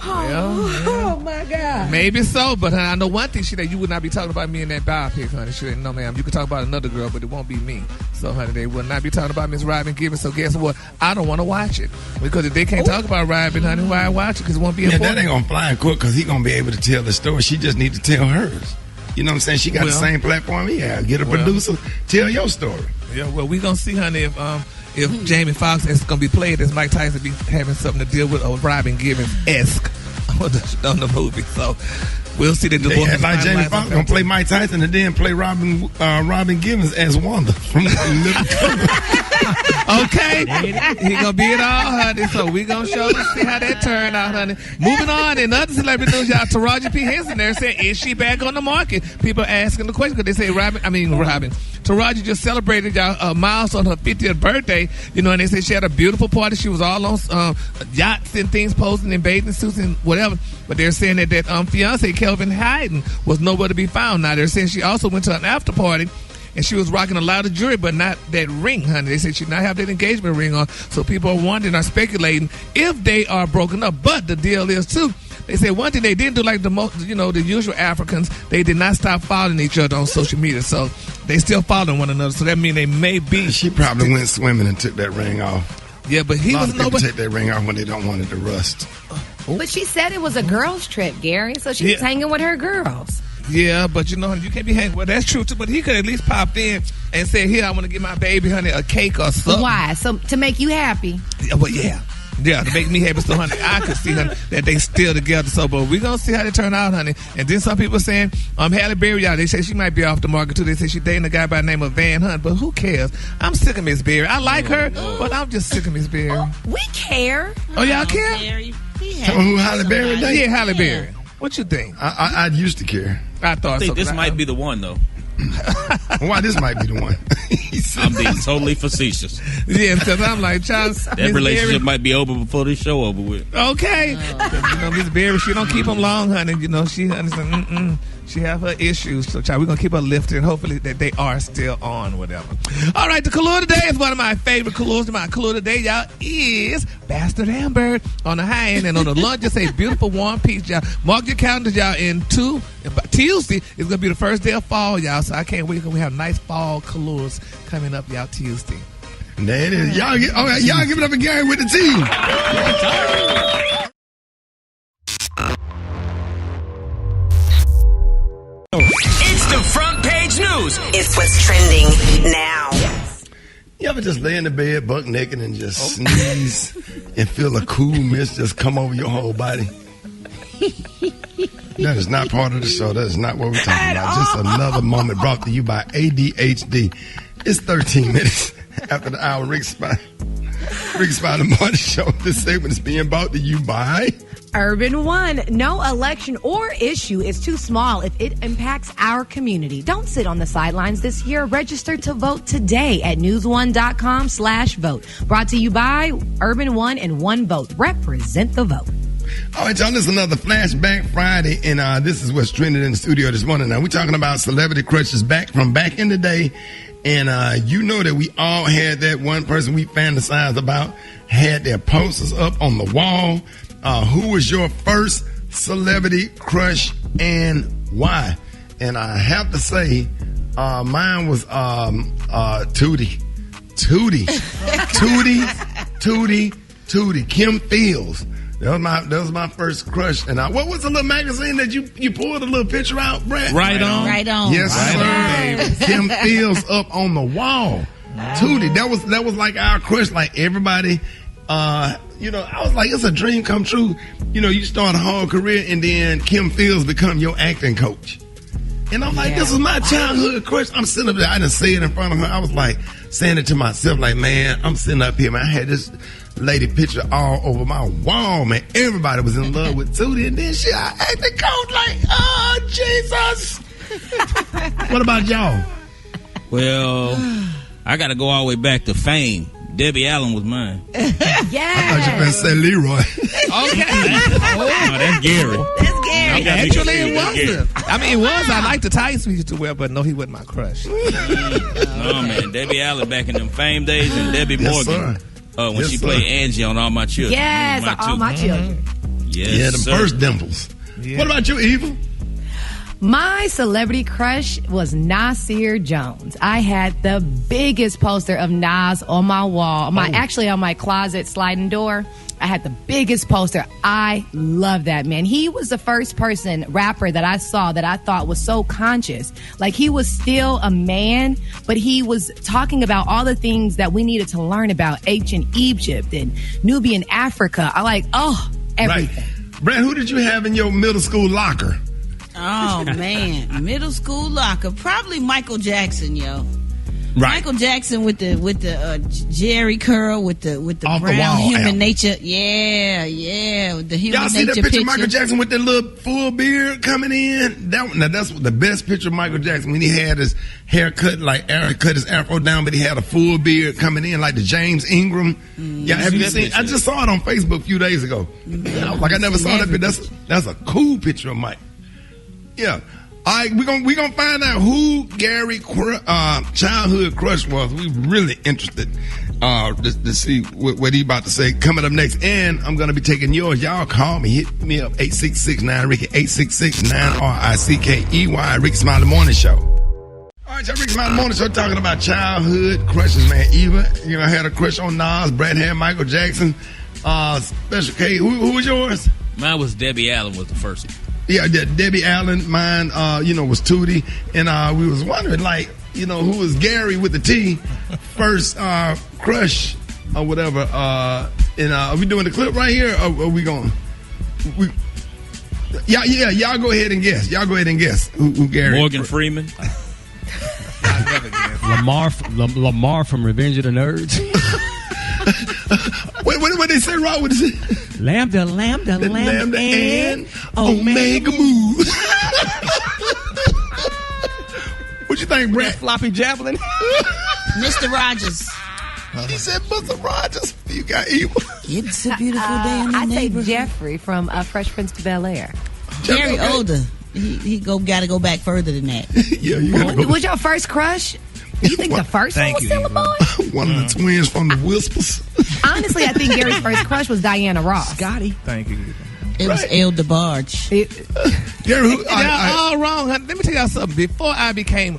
Oh my God. Maybe so, but honey, I know one thing, she said, you would not be talking about me in that biopic, honey. She said, no, ma'am, you could talk about another girl, but it won't be me. So, honey, they will not be talking about Miss Robin Givens. So, guess what? I don't want to watch it. Because if they can't talk about Robin, honey, why watch it? Because it won't be important. That ain't going to fly in court because he's going to be able to tell the story. She just needs to tell hers. You know what I'm saying? She got the same platform he has. Get a producer, tell your story. Yeah, well, we're going to see, honey, if Jamie Foxx is going to be played as Mike Tyson, be having something to deal with Robin Givens-esque on the movie. So we'll see the divorce. Like Jamie Foxx gonna play Mike Tyson and then play Robin Givens as Wanda from Okay, he gonna be it all, honey. So we gonna see how that turned out, honey. Moving on, in other celebrity news, y'all, Taraji P. Henson there saying, is she back on the market? People asking the question because they say Robin. Taraji just celebrated y'all Miles on her 50th birthday, and they say she had a beautiful party. She was all on yachts and things, posing in bathing suits and whatever. But they're saying that fiance Kelvin Hayden was nowhere to be found. Now they're saying she also went to an after party. And she was rocking a lot of jewelry, but not that ring, honey. They said she did not have that engagement ring on. So people are wondering, are speculating if they are broken up. But the deal is, too, they said one thing they didn't do like the usual Africans. They did not stop following each other on social media. So they still following one another. So that means they may be. She probably went swimming and took that ring off. Yeah, but he was nobody. Take that ring off when they don't want it to rust. But she said it was a girls' trip, Gary. So she was hanging with her girls. Yeah, but you know, you can't be hanging. Well, that's true too. But he could at least popped in and said, "Here, I want to give my baby, honey, a cake or something." Why? So to make you happy? Yeah, well, yeah, to make me happy. So, honey, I could see, honey, that they still together. So, but we gonna see how they turn out, honey. And then some people saying, Halle Berry, y'all, they say she might be off the market too. They say she dating a guy by the name of Van Hunt. But who cares? I'm sick of Miss Berry. I like her, but I'm just sick of Miss Berry. We care. Oh, y'all care? Who Halle Berry? Yeah, Halle Berry. What you think? I used to care. I thought think so. this might be the one, though. Why this might be the one? I'm being totally facetious. Yeah, because I'm like, Charles, that Ms. relationship Berry, might be over before this show over with. Okay. You know, Miss Berry, she don't keep them long, honey. You know, she she have her issues. So, child, we're going to keep her lifted and hopefully that they are still on, whatever. All right, the color today is one of my favorite colors. My color today, y'all, is Bastard Amber on the high end. And on the lunch, just say beautiful warm peach, y'all. Mark your calendars, y'all, Tuesday is going to be the first day of fall, y'all. So I can't wait because we have nice fall colors coming up, y'all, Tuesday. There it is. Y'all give it up again with the team. It's the front page news. It's what's trending now. You ever just lay in the bed buck naked and just sneeze and feel a cool mist just come over your whole body? That is not part of the show. That is not what we're talking about. Just another moment brought to you by ADHD. It's 13 minutes after the hour. Rickey Smiley, the morning show. This segment is being brought to you by Urban One. No election or issue is too small if it impacts our community. Don't sit on the sidelines this year. Register to vote today at newsone.com/vote. Brought to you by Urban One and One Vote. Represent the vote. All right, y'all, this is another Flashback Friday, and this is what's trending in the studio this morning. Now, we're talking about celebrity crushes back in the day, and you know that we all had that one person we fantasized about, had their posters up on the wall. Who was your first celebrity crush and why? And I have to say, mine was Tootie. Kim Fields. That was my first crush. And what was the little magazine that you pulled a little picture out, Brad? Right on. Yes, sir. Kim Fields up on the wall. Tootie. That was like our crush. Like everybody, I was like, it's a dream come true. You start a whole career and then Kim Fields become your acting coach. And I'm like, this is my childhood crush. I'm sitting up there. I didn't say it in front of her. I was like saying it to myself, like, man, I'm sitting up here, man. I had this lady picture all over my wall, man. Everybody was in love with Tootie. And then she acting coach, like, oh, Jesus. What about y'all? Well, I got to go all the way back to Fame. Debbie Allen was mine. Yeah. I thought you were going to say Leroy. Okay. No, that's Gary. Actually, it wasn't. I mean, it was. I liked the tights we used to wear, but no, he wasn't my crush. No, man. Debbie Allen back in them Fame days and Debbie Morgan. When she played Angie on All My Children. Yes, All My Children. Yes, the first dimples. Yeah. What about you, Eva? My celebrity crush was Nasir Jones. I had the biggest poster of Nas on my wall. Actually, on my closet sliding door. I had the biggest poster. I love that man. He was the first rapper that I saw that I thought was so conscious. Like, he was still a man, but he was talking about all the things that we needed to learn about ancient Egypt and Nubian Africa. Everything. Right. Brad, who did you have in your middle school locker? Oh, man. Middle school locker. Probably Michael Jackson, yo. Right. Michael Jackson with the Jerry curl with the brown human nature. Yeah. With the human Y'all see that picture of Michael Jackson with that little full beard coming in? That's the best picture of Michael Jackson when he had his hair cut, like Aaron cut his afro down, but he had a full beard coming in like the James Ingram. Yeah, have you seen? I just saw it on Facebook a few days ago. I was like, I never saw that picture. That's a cool picture of Mike. Yeah. All right, we're gonna find out who Gary childhood crush was. We really interested to see what he about to say coming up next. And I'm gonna be taking yours. Y'all call me, hit me up 866-9-RICKY, 866-9-RICKEY. Rickey Smiley Morning Show. All right, y'all, Rickey Smiley Morning Show talking about childhood crushes, man. Eva, I had a crush on Nas. Brad had Michael Jackson. Special K. Who was yours? Mine was Debbie Allen was the first one. Yeah, Debbie Allen. Mine, was Tootie. And we was wondering, like, who was Gary with the T? First crush or whatever. And are we doing the clip right here? Or are we going? Y'all go ahead and guess. Who Gary? Morgan Freeman. Lamar from Revenge of the Nerds. What they say, Rob? What is it? Lambda, and Omega Mu. What you think, Brett? Floppy javelin. Mr. Rogers. He said Mr. Rogers. You got evil. It's a beautiful day in the I say neighborhood. Jeffrey from Fresh Prince of Bel-Air. Gary older. He gotta go back further than that. Yeah, you gotta go. Was your first crush? You think the first one was still a boy? One of the twins from the Whispers. Honestly, I think Gary's first crush was Diana Ross. Scotty. Thank you. It was El DeBarge. Gary, Y'all all wrong, honey. Let me tell y'all something. Before I became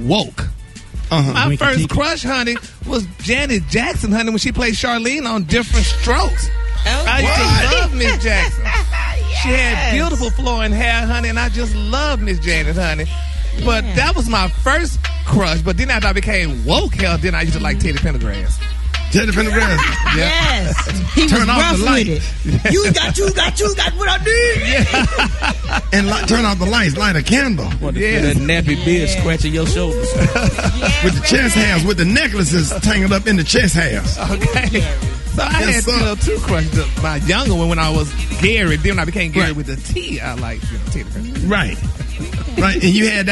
woke. My first crush, honey, was Janet Jackson, honey, when she played Charlene on Different Strokes. I used to love Miss Jackson. She had beautiful flowing hair, honey, and I just loved Miss Janet, honey. But that was my first crush. But then after I became woke, then I used to like Teddy Pendergrass. Teddy Pendergrass. Yes. He Turn was off rough the light. with it. You got what I need. And turn off the lights, light a candle. That nappy beard scratching your shoulders. With the chest hairs, with the necklaces tangled up in the chest hairs. Okay. So I had two crushes. My younger one when I was Gary. Then when I became Gary with the T, I liked Teddy Pendergrass. Right. Right, and you had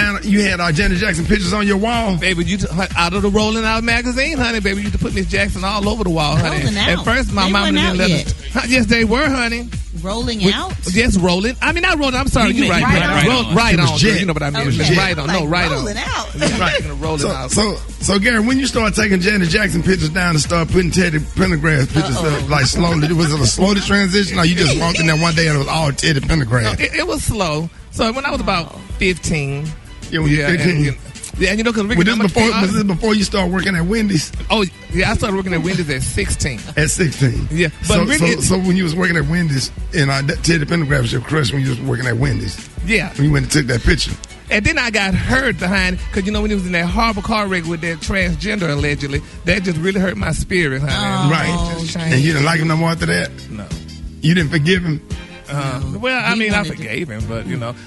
Janet Jackson pictures on your wall, baby. Out of the Rolling Out magazine, honey, baby. You used to put Miss Jackson all over the wall, honey. At first, my mama didn't let us. Yes, they were, honey. Rolling out? Yes, rolling. I mean, not rolling. I'm sorry, you're right. Right on. You know what I mean? Right on. No, right on. Rolling out. Right. Rolling out. So, Gary, when you start taking Janet Jackson pictures down and start putting Teddy Pendergrass pictures up, like slowly, was it a slow transition, or you just walked in there one day and it was all Teddy Pendergrass? No, it was slow. So when I was about 15. Yeah, when you were 15. And you know, because was this before you started working at Wendy's? Oh, yeah, I started working at Wendy's at 16. At 16? Yeah. But so when you was working at Wendy's, and Teddy Pendergrass was your crush when you was working at Wendy's? Yeah. When you went and took that picture? And then I got hurt behind, because when he was in that horrible car wreck with that transgender, allegedly, that just really hurt my spirit, honey. Right. And you didn't like him no more after that? No. You didn't forgive him? Well, I mean, I forgave him, but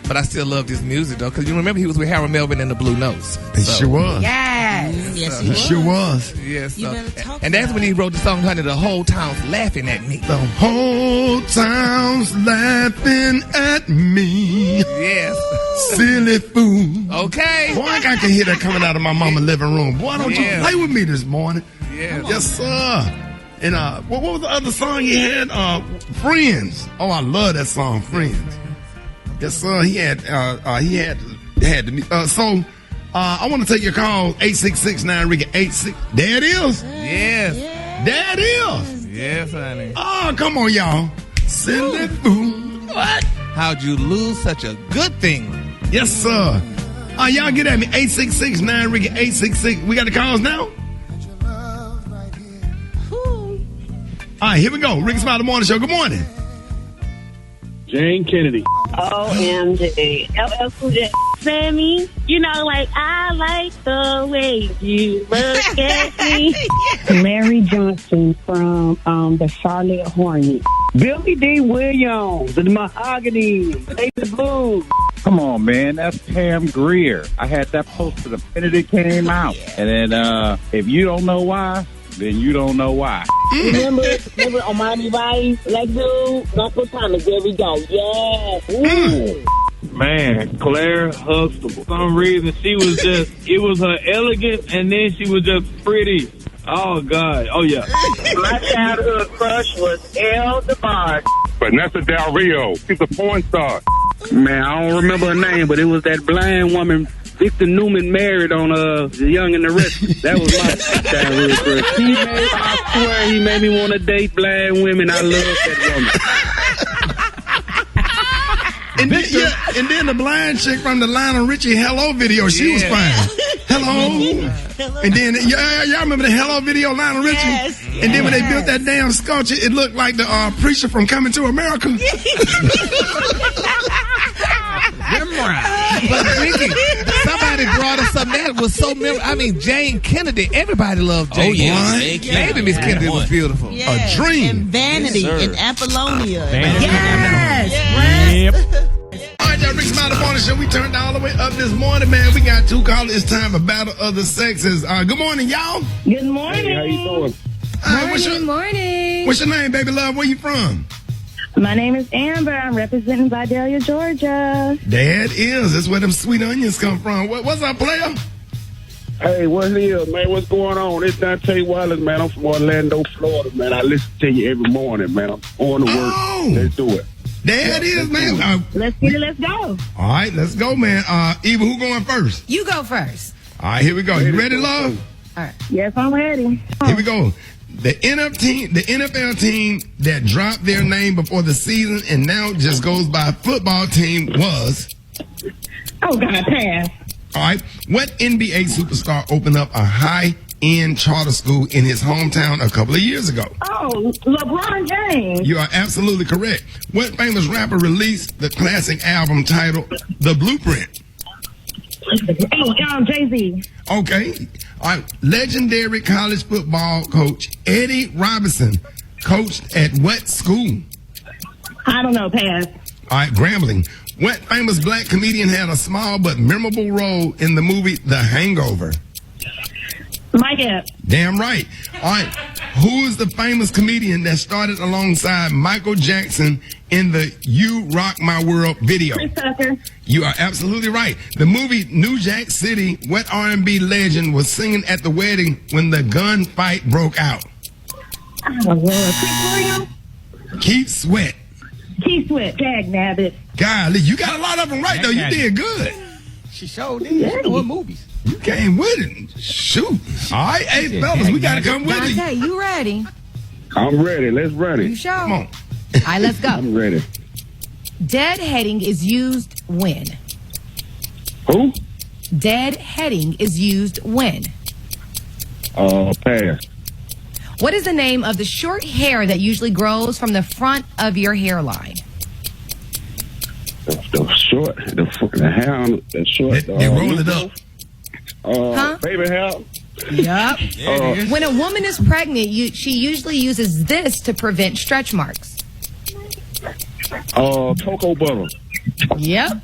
but I still love his music though, because you remember he was with Harold Melvin and the Blue Notes. He sure was. Yes, he sure was. Yes, and that's when he wrote the song, honey. The whole town's laughing at me. The whole town's laughing at me. Yes, silly fool. Okay, boy, I can hear that coming out of my mama's living room. Boy, don't you play with me this morning? Yes, sir. And what was the other song he had? Friends. Oh, I love that song, Friends. Yes, sir. He had so I want to take your call, 866-9-RICKY 86. There it is. Yes. There it is. Yes, honey. Oh, come on, y'all. Silly fool. What? How'd you lose such a good thing? Yes, sir. Y'all get at me, 866-9-RICKY 866. We got the calls now? All right, here we go. Rickey Smiley Morning Show. Good morning. Jane Kennedy. OMG. LL Cool J. Sammy, I like the way you look at me. Larry Johnson from the Charlotte Hornets. Billy D. Williams, the Mahogany, the Blues. Come on, man. That's Pam Grier. I had that poster the minute it came out. And then if you don't know why, then you don't know why. Remember on Miami Vice, Black Dude, Uncle Thomas, there we go. Yeah. Ooh. Man, Claire Huxtable. For some reason, it was her elegance, and then she was just pretty. Oh, God. Oh, yeah. My childhood crush was El DeBarge. Vanessa Del Rio. She's a porn star. Man, I don't remember her name, but it was that blind woman Victor Newman married on The Young and the Restless. That was my childhood crush. I swear he made me want to date blind women. I love that woman. And then the blind chick from the Lionel Richie Hello video, she was fine. Hello. And then, y'all remember the Hello video, Lionel Richie? Yes. And then when they built that damn sculpture, it looked like the preacher from Coming to America. But Ricky, somebody brought us something that was so memorable. I mean, Jane Kennedy. Everybody loved Jane. Oh, yeah. Maybe Miss Kennedy was beautiful. Yes. A dream. And Vanity Yes, and Apollonia. Yes. All right, y'all, Rickey Smiley Morning Show. We turned all the way up this morning, man. We got 2 callers. It's time for Battle of the Sexes. Good morning, y'all. Good morning. Hey, how you doing? Morning. What's your name, baby love? Where you from? My name is Amber. I'm representing Vidalia, Georgia. That is. That's where them sweet onions come from. What's up, player? Hey, what's up, man? What's going on? It's Dante Wallace, man. I'm from Orlando, Florida, man. I listen to you every morning, man. I'm on to work. Let's do it. There it is, man. Let's get it. Let's go. All right, let's go, man. Eva, who going first? You go first. All right, here we go. You ready, love? All right. Yes, I'm ready. Here we go. The NFL team that dropped their name before the season and now just goes by football team was. Oh, God, pass. All right. What NBA superstar opened up a high-end charter school in his hometown a couple of years ago? Oh, LeBron James. You are absolutely correct. What famous rapper released the classic album titled The Blueprint? Oh, Jay-Z. Okay. All right. Legendary college football coach Eddie Robinson coached at what school? I don't know, pass. All right. Grambling. What famous black comedian had a small but memorable role in the movie The Hangover? Mike Epps. Damn right. All right. Who is the famous comedian that started alongside Michael Jackson in the You Rock My World video? Chris Tucker. You are absolutely right. The movie New Jack City, what R&B legend was singing at the wedding when the gunfight broke out? Oh, Lord. Chris Williams. Keith Sweat. Keith Sweat. Dag nabbit. Golly, you got a lot of them right, though. You did good. She showed these. She doing movies. You came with it. Shoot. All right, hey, fellas, we got to come with it. Dante, you ready? I'm ready. Let's run it. You sure? Come on. All right, let's go. I'm ready. Deadheading is used when? Who? Deadheading is used when? Pass. What is the name of the short hair that usually grows from the front of your hairline? The short, the hair, the short. They roll it up. Baby hair. Yep. When a woman is pregnant, she usually uses this to prevent stretch marks. Cocoa butter. Yep.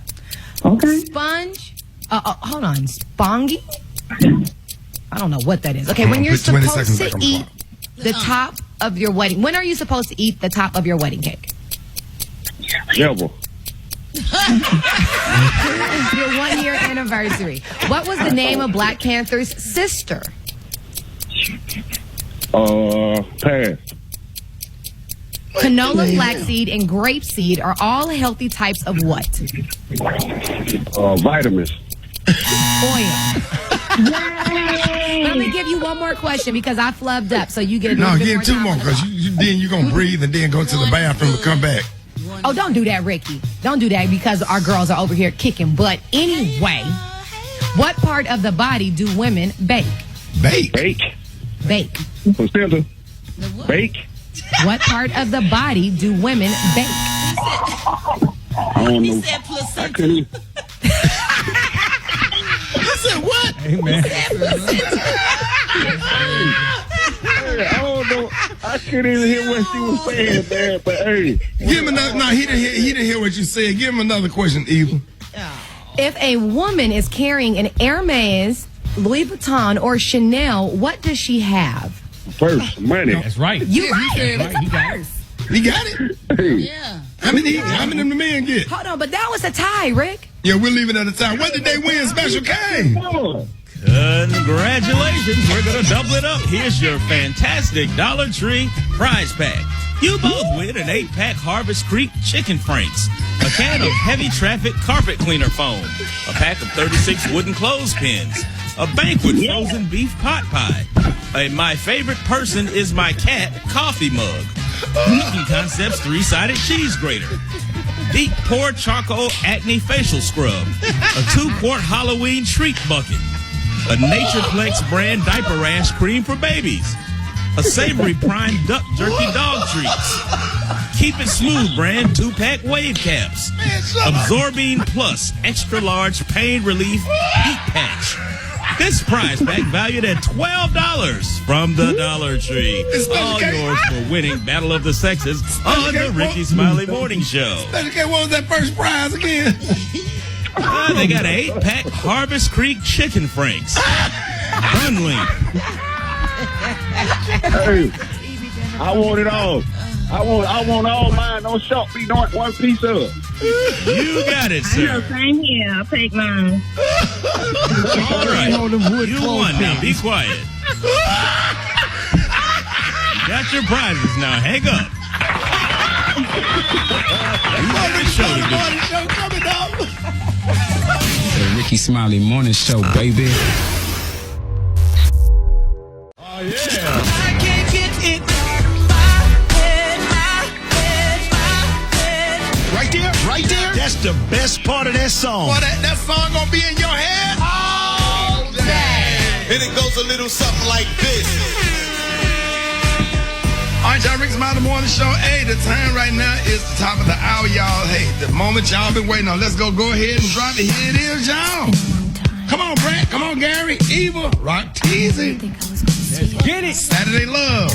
Okay. Sponge. Hold on. Spongy? I don't know what that is. Okay, when you're Put 20 supposed seconds to back on the eat the top of your wedding. When are you supposed to eat the top of your wedding cake? Never. Your 1-year anniversary. What was the name of Black Panther's sister? Pass. Canola, flaxseed, and grapeseed are all healthy types of what? Vitamins. Oil. Let me give you one more question because I flubbed up, so you get a little bit give more 2 time more on the because clock. then you're going to breathe and then go to the bathroom and come back. Oh, don't do that, Ricky. Don't do that because our girls are over here kicking butt. Anyway, what part of the body do women bake? Bake. Bake. Placenta. Bake. What part of the body do women bake? I don't know. I couldn't even. I said what? Hey, man. I don't know. I couldn't even hear what she was saying, man. But hey, Give him another. No, he didn't hear what you said. Give him another question, Eva. If a woman is carrying an Hermes, Louis Vuitton, or Chanel, what does she have? Purse, money. That's right. You right. That's right. It's a purse. He got it. Hey. Yeah. How many of the men get? Hold on, but that was a tie, Rick. Yeah, we'll leave it at a time. What did they win? Special K. Congratulations. We're going to double it up. Here's your fantastic Dollar Tree prize pack. You both win an 8-pack Harvest Creek chicken franks, a can of heavy traffic carpet cleaner foam, a pack of 36 wooden clothespins, a Banquet frozen beef pot pie, a My Favorite Person Is My Cat coffee mug, Eaton Concepts 3-sided cheese grater, deep pour charcoal acne facial scrub, a 2-quart Halloween treat bucket, a Natureflex brand diaper rash cream for babies, a Savory Prime duck jerky dog treats, Keep It Smooth brand 2-pack wave caps, Absorbine Plus extra large pain relief heat patch. This prize pack valued at $12 from the Dollar Tree. All yours for winning Battle of the Sexes on the Rickey Smiley Morning Show. Special K, what was that first prize again? They got an 8-pack Harvest Creek chicken franks. Bundling. Hey, I want it all. I want all mine. Don't short me one piece of it. You got it, sir. I know, same here. I'll take mine. All right. You won. Now be quiet. Got your prizes now. Hang up. The Rickey Smiley Morning Show, baby. Oh, yeah. I can't get it. Right there. That's the best part of that song. Boy, that song gonna be in your head all day. And it goes a little something like this. All right, y'all, Rickey Smiley Morning Show. Hey, the time right now is the top of the hour, y'all. Hey, the moment y'all been waiting on. Let's go ahead and drop it. Here it is, y'all. Come on, Brent. Come on, Gary. Eva. Rock Teasy. Let's get it. Saturday Love.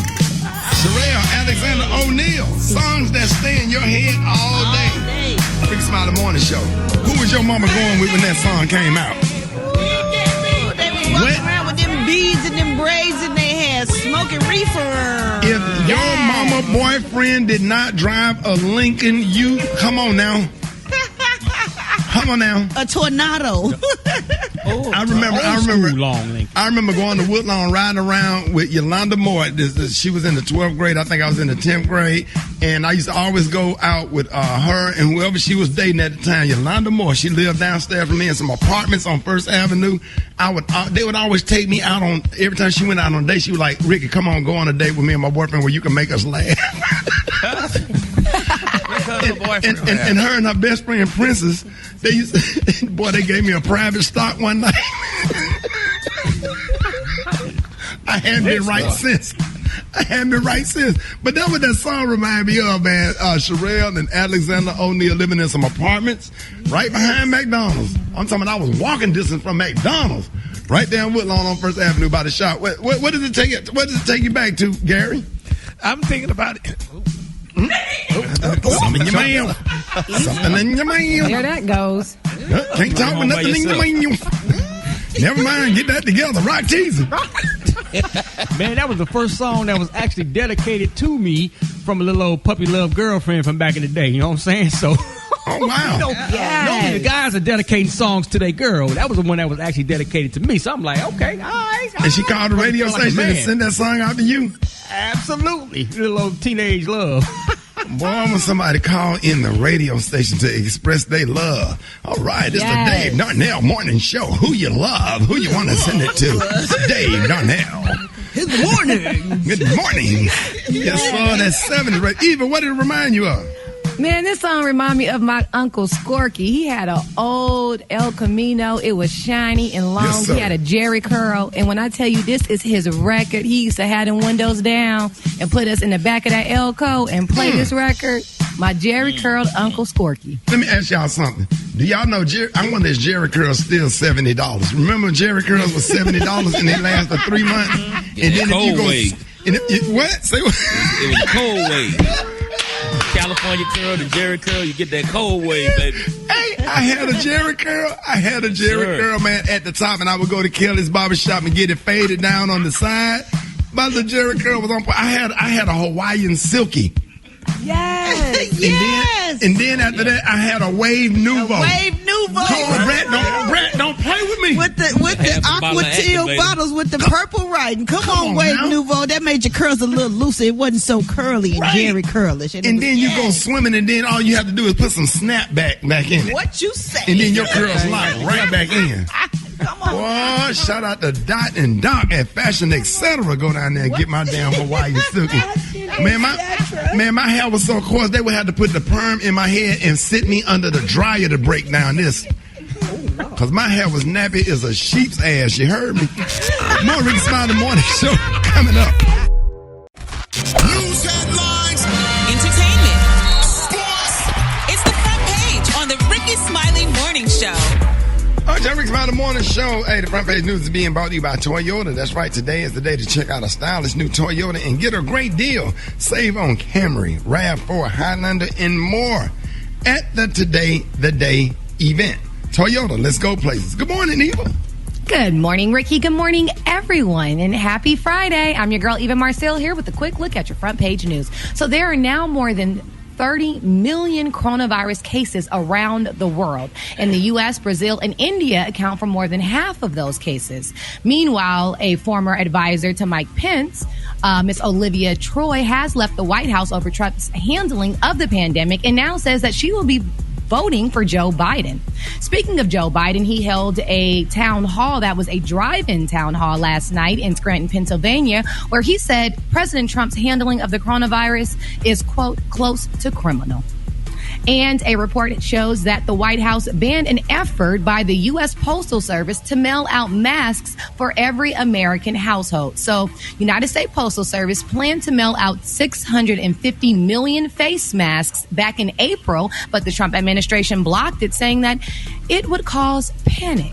Sherelle Alexander O'Neal. Songs that stay in your head all day. Rickey Smiley Morning Show. Who was your mama going with when that song came out? They was walking around with them beads and them braids in their hair, smoking reefer. If your mama boyfriend did not drive a Lincoln, you come on now. Come on now. A tornado. I remember going to Woodlawn riding around with Yolanda Moore. She was in the 12th grade. I think I was in the 10th grade. And I used to always go out with her and whoever she was dating at the time. Yolanda Moore. She lived downstairs from me in some apartments on First Avenue. They would always take me out on, every time she went out on a date, she was like, Ricky, come on, go on a date with me and my boyfriend where you can make us laugh. And her and her best friend Princess, they gave me a private stock one night. I hadn't been right since. But that's what that song reminded me of, man. Sherelle and Alexander O'Neal living in some apartments right behind McDonald's. I'm talking about I was walking distance from McDonald's, right down Woodlawn on First Avenue by the shop. What does it take you back to, Gary? I'm thinking about it. Something in your mail. Something in your mail. There that goes. Can't talk with nothing in your mail. Never mind, get that together. Rock teasing. Man, that was the first song that was actually dedicated to me from a little old puppy love girlfriend from back in the day. You know what I'm saying? So, oh wow, normally the guys are dedicating songs to their girl. That was the one that was actually dedicated to me. So I'm like, okay, all right. And she called the radio station and sent that song out to you. Absolutely, little old teenage love. Boy, I want somebody to call in the radio station to express their love. All right, it's the Dave Darnell Morning Show. Who you love, who you want to send it to. Dave Darnell. Good morning. Good morning. Yes, sir, that's 7 right. Eva, what did it remind you of? Man, this song remind me of my Uncle Scorky. He had an old El Camino. It was shiny and long. Yes, he had a Jerry curl. And when I tell you this is his record, he used to have them windows down and put us in the back of that Elco and play this record. My Jerry curled Uncle Scorky. Let me ask y'all something. Do y'all know I wonder if Jerry curls still $70? Remember Jerry curls was $70 and they lasted 3 months? And then if you go... What? Say what? It was a cold wave. California curl, the Jerry curl, you get that cold wave, baby. Hey, I had a Jerry curl. Curl, man, at the top, and I would go to Kelly's barbershop and get it faded down on the side. But the Jerry curl was on point. I had a Hawaiian silky. Yes. And then after that, I had a Wave Nouveau. Come on, Brett, don't play with me. With the aqua teal bottles with the purple writing. Come on, Wave Nouveau. That made your curls a little looser. It wasn't so curly and Jerry curlish. And then you go swimming, and then all you have to do is put some snapback back in it. What you say? And then your curls lock right back in. Come on. Boy, shout out to Dot and Doc at Fashion Etc. Go down there and get my damn Hawaiian silky. Man, my hair was so coarse, they would have to put the perm in my head and sit me under the dryer to break down this. Because my hair was nappy as a sheep's ass. You heard me? More Rickey Smiley Morning Show coming up. News headlines, entertainment, sports. It's the front page on the Rickey Smiley Morning Show. All right, Rickey Smiley Morning Show. Hey, the front page news is being brought to you by Toyota. That's right. Today is the day to check out a stylish new Toyota and get a great deal. Save on Camry, RAV4, Highlander, and more at the Today the Day event. Toyota, let's go places. Good morning, Eva. Good morning, Ricky. Good morning, everyone, and happy Friday. I'm your girl, Eva Marcel, here with a quick look at your front page news. So there are now more than 30 million coronavirus cases around the world. In the U.S., Brazil, and India account for more than half of those cases. Meanwhile, a former advisor to Mike Pence, Miss Olivia Troy, has left the White House over Trump's handling of the pandemic and now says that she will be voting for Joe Biden. Speaking of Joe Biden, he held a town hall that was a drive-in town hall last night in Scranton, Pennsylvania, where he said President Trump's handling of the coronavirus is, quote, close to criminal. And a report shows that the White House banned an effort by the U.S. Postal Service to mail out masks for every American household. So, United States Postal Service planned to mail out 650 million face masks back in April, but the Trump administration blocked it, saying that it would cause panic.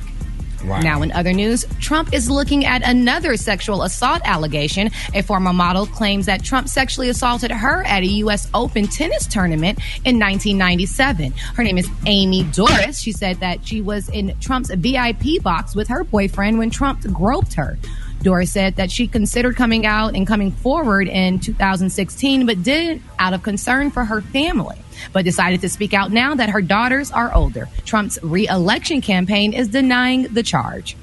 Wow. Now, in other news, Trump is looking at another sexual assault allegation. A former model claims that Trump sexually assaulted her at a U.S. Open tennis tournament in 1997. Her name is Amy Doris. She said that she was in Trump's VIP box with her boyfriend when Trump groped her. Doris said that she considered coming out and coming forward in 2016, but didn't out of concern for her family, but decided to speak out now that her daughters are older. Trump's re-election campaign is denying the charge.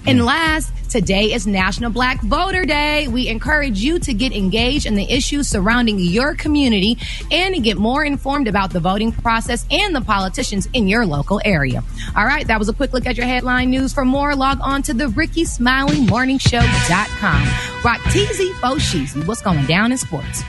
And last, today is National Black Voter Day. We encourage you to get engaged in the issues surrounding your community and to get more informed about the voting process and the politicians in your local area. All right, that was a quick look at your headline news. For more, log on to the RickeySmileyMorningShow.com. Rock teasy, faux sheezy. What's going down in sports?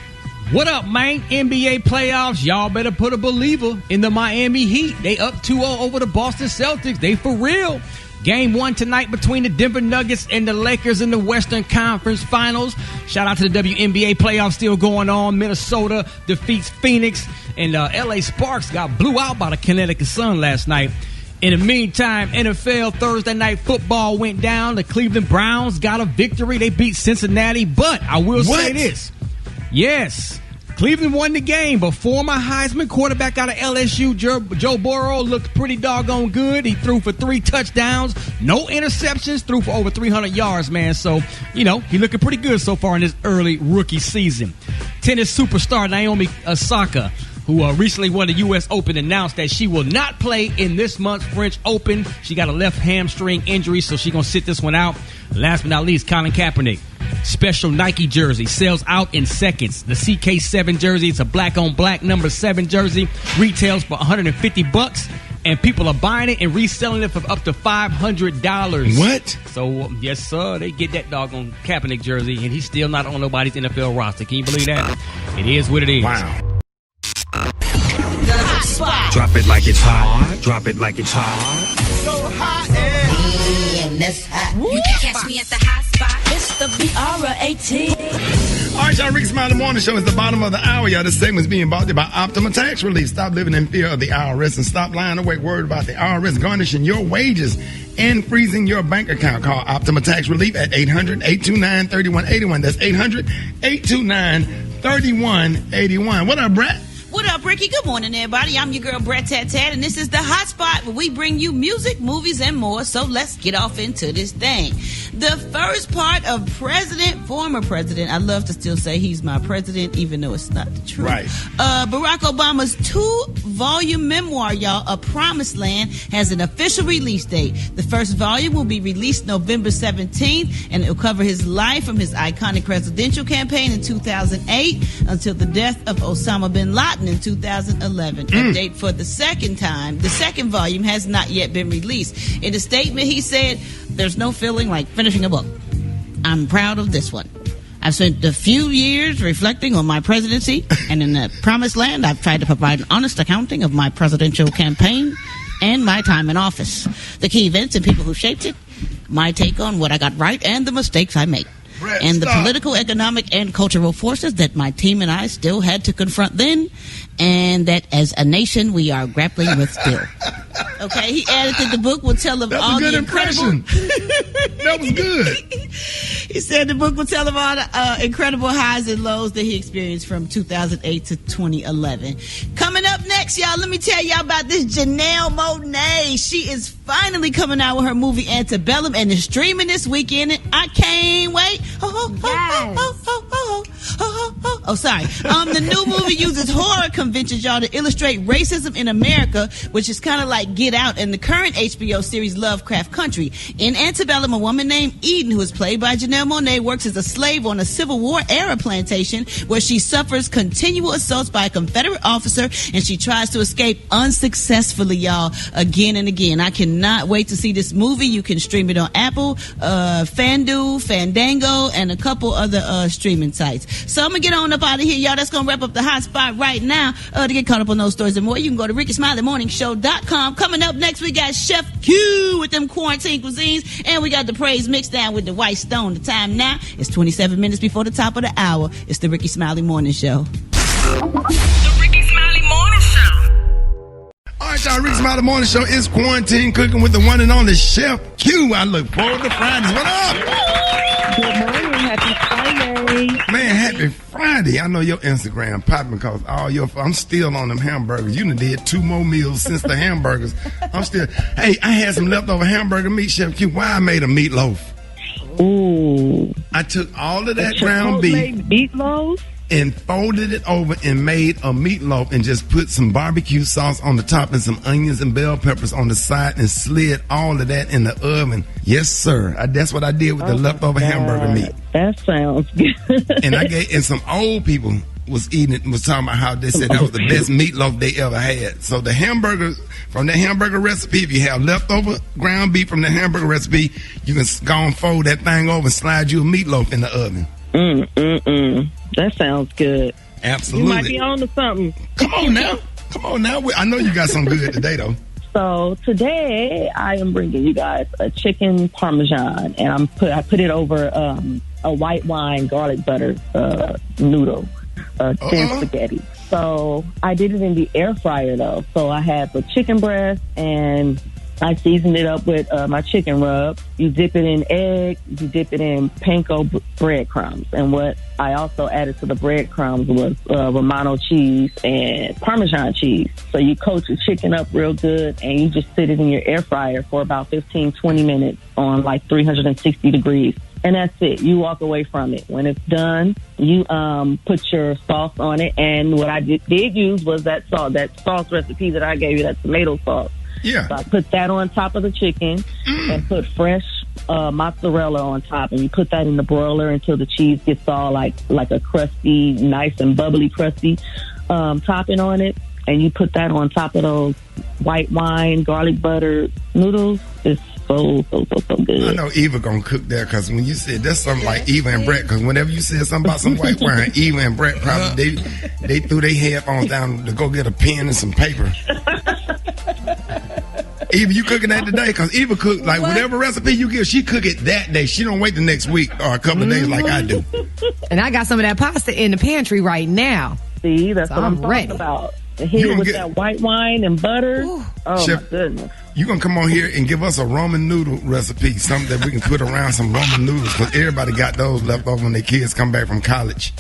What up, man? NBA playoffs. Y'all better put a believer in the Miami Heat. They up 2-0 over the Boston Celtics. They for real. Game 1 tonight between the Denver Nuggets and the Lakers in the Western Conference Finals. Shout out to the WNBA playoffs still going on. Minnesota defeats Phoenix, and LA Sparks got blew out by the Connecticut Sun last night. In the meantime, NFL Thursday Night Football went down. The Cleveland Browns got a victory. They beat Cincinnati, but I will say this. Yes, Cleveland won the game, but former Heisman quarterback out of LSU, Joe Burrow, looked pretty doggone good. He threw for 3 touchdowns, no interceptions, threw for over 300 yards, man. So, he looking pretty good so far in this early rookie season. Tennis superstar Naomi Osaka, who recently won the U.S. Open, announced that she will not play in this month's French Open. She got a left hamstring injury, so she's going to sit this one out. Last but not least, Colin Kaepernick. Special Nike jersey sells out in seconds. The CK7 jersey, it's a black-on-black number 7 jersey, retails for $150, and people are buying it and reselling it for up to $500. What? So, yes, sir, they get that doggone Kaepernick jersey, and he's still not on nobody's NFL roster. Can you believe that? It is what it is. Wow. Drop it like it's hot. Drop it like it's hot. So hot and that's hot. You can catch me at the hot spot. It's the BR18. All right, y'all, Rickey Smiley Morning Show is the bottom of the hour, y'all. This segment is being brought to you by Optima Tax Relief. Stop living in fear of the IRS and stop lying awake worried about the IRS garnishing your wages and freezing your bank account. Call Optima Tax Relief at 800-829-3181. That's 800-829-3181. What up, Brett? What up, Ricky? Good morning, everybody. I'm your girl, Brett Tat Tat, and this is the Hot Spot where we bring you music, movies, and more. So let's get off into this thing. The first part of former president, I love to still say he's my president, even though it's not the truth. Right. Barack Obama's 2-volume memoir, y'all, A Promised Land, has an official release date. The first volume will be released November 17th, and it will cover his life from his iconic presidential campaign in 2008 until the death of Osama bin Laden in 2011. A date for the second volume has not yet been released. In a statement, he said, "There's no feeling like finishing a book. I'm proud of this one. I've spent a few years reflecting on my presidency, and in the Promised Land, I've tried to provide an honest accounting of my presidential campaign and my time in office. The key events and people who shaped it, my take on what I got right and the mistakes I made. And the political, economic, and cultural forces that my team and I still had to confront then, and that as a nation we are grappling with still. Okay, he added that the book will tell of all the incredible... That was good. He said the book will tell of all the incredible highs and lows that he experienced from 2008 to 2011. Coming up next, y'all, let me tell y'all about this Janelle Monáe. She is finally coming out with her movie Antebellum and is streaming this weekend. And I can't wait. Oh, sorry. The new movie uses horror conventions, y'all, to illustrate racism in America, which is kind of like Get Out and the current HBO series Lovecraft Country. In Antebellum, a woman named Eden, who is played by Janelle Monáe, works as a slave on a Civil War era plantation where she suffers continual assaults by a Confederate officer, and she tries to escape unsuccessfully, y'all, again and again. I cannot wait to see this movie. You can stream it on Apple, FanDuel, Fandango, and a couple other streaming sites. So I'm gonna get on up out of here, y'all. That's gonna wrap up the hot spot right now. To get caught up on those stories and more, you can go to RickySmileyMorningShow.com. Coming up next, we got Chef Q with them quarantine cuisines, and we got the praise mixed down with the White Stone. The time now is 27 minutes before the top of the hour. It's the Rickey Smiley Morning Show. The Rickey Smiley Morning Show. All right, y'all. Rickey Smiley Morning Show is quarantine cooking with the one and only Chef Q. I look forward to Fridays. What up? Good morning. Happy Friday. Man, happy Friday. I know your Instagram popping because I'm still on them hamburgers. You done did 2 more meals since the hamburgers. Hey, I had some leftover hamburger meat, Chef Q. Why I made a meatloaf? Ooh. I took all of that ground beef meatloaf and folded it over and made a meatloaf and just put some barbecue sauce on the top and some onions and bell peppers on the side and slid all of that in the oven. Yes, sir. That's what I did with the leftover hamburger meat. That sounds good. And some old people was eating it and was talking about how they said that was the best meatloaf they ever had. So the hamburger, from the hamburger recipe, if you have leftover ground beef from the hamburger recipe, you can go and fold that thing over and slide you a meatloaf in the oven. That sounds good. Absolutely. You might be on to something. Come on now. I know you got something good today, though. So today I am bringing you guys a chicken parmesan, and I put it over a white wine garlic butter noodle, thin spaghetti. So I did it in the air fryer though. So I had the chicken breast and I seasoned it up with my chicken rub. You dip it in egg. You dip it in panko breadcrumbs. And what I also added to the breadcrumbs was Romano cheese and Parmesan cheese. So you coat your chicken up real good, and you just sit it in your air fryer for about 15, 20 minutes on like 360 degrees. And that's it. You walk away from it. When it's done, you put your sauce on it. And what I did use was that sauce recipe that I gave you, that tomato sauce. Yeah. So I put that on top of the chicken and put fresh mozzarella on top, and you put that in the broiler until the cheese gets all like a crusty, nice and bubbly crusty topping on it. And you put that on top of those white wine, garlic butter noodles. It's so good. I know Eva gonna cook that because when you said that's something like Eva and Brett, because whenever you said something about some white wine, Eva and Brett probably they threw their headphones down to go get a pen and some paper. Eva, you cooking that today? Because Eva cook like whatever recipe you give, she cook it that day. She don't wait the next week or a couple of days like I do. And I got some of that pasta in the pantry right now. See, that's so what I'm ready. talking about. Here with that white wine and butter. Ooh. Oh, Chef, my goodness. You gonna come on here and give us a Roman noodle recipe, something that we can put around some Roman noodles, because everybody got those left over when their kids come back from college.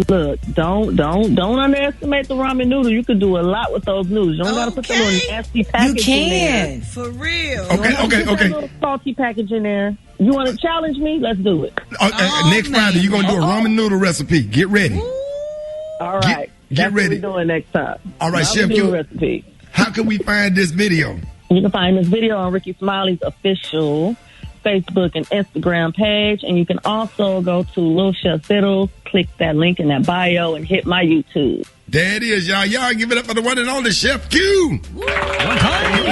Look, don't underestimate the ramen noodle. You can do a lot with those noodles. You don't gotta put that little nasty package in there. For real. Okay. Put that little salty package in there. You want to challenge me? Let's do it. Next Friday, you're gonna do a ramen noodle recipe. Get ready. All right. Get ready. What we're doing next time. All right, Chef Q. Recipe. How can we find this video? You can find this video on Rickey Smiley's official Facebook and Instagram page, and you can also go to Little Chef Fiddles, click that link in that bio, and hit my YouTube. There it is, y'all. Y'all give it up for the one and only Chef Q. One time.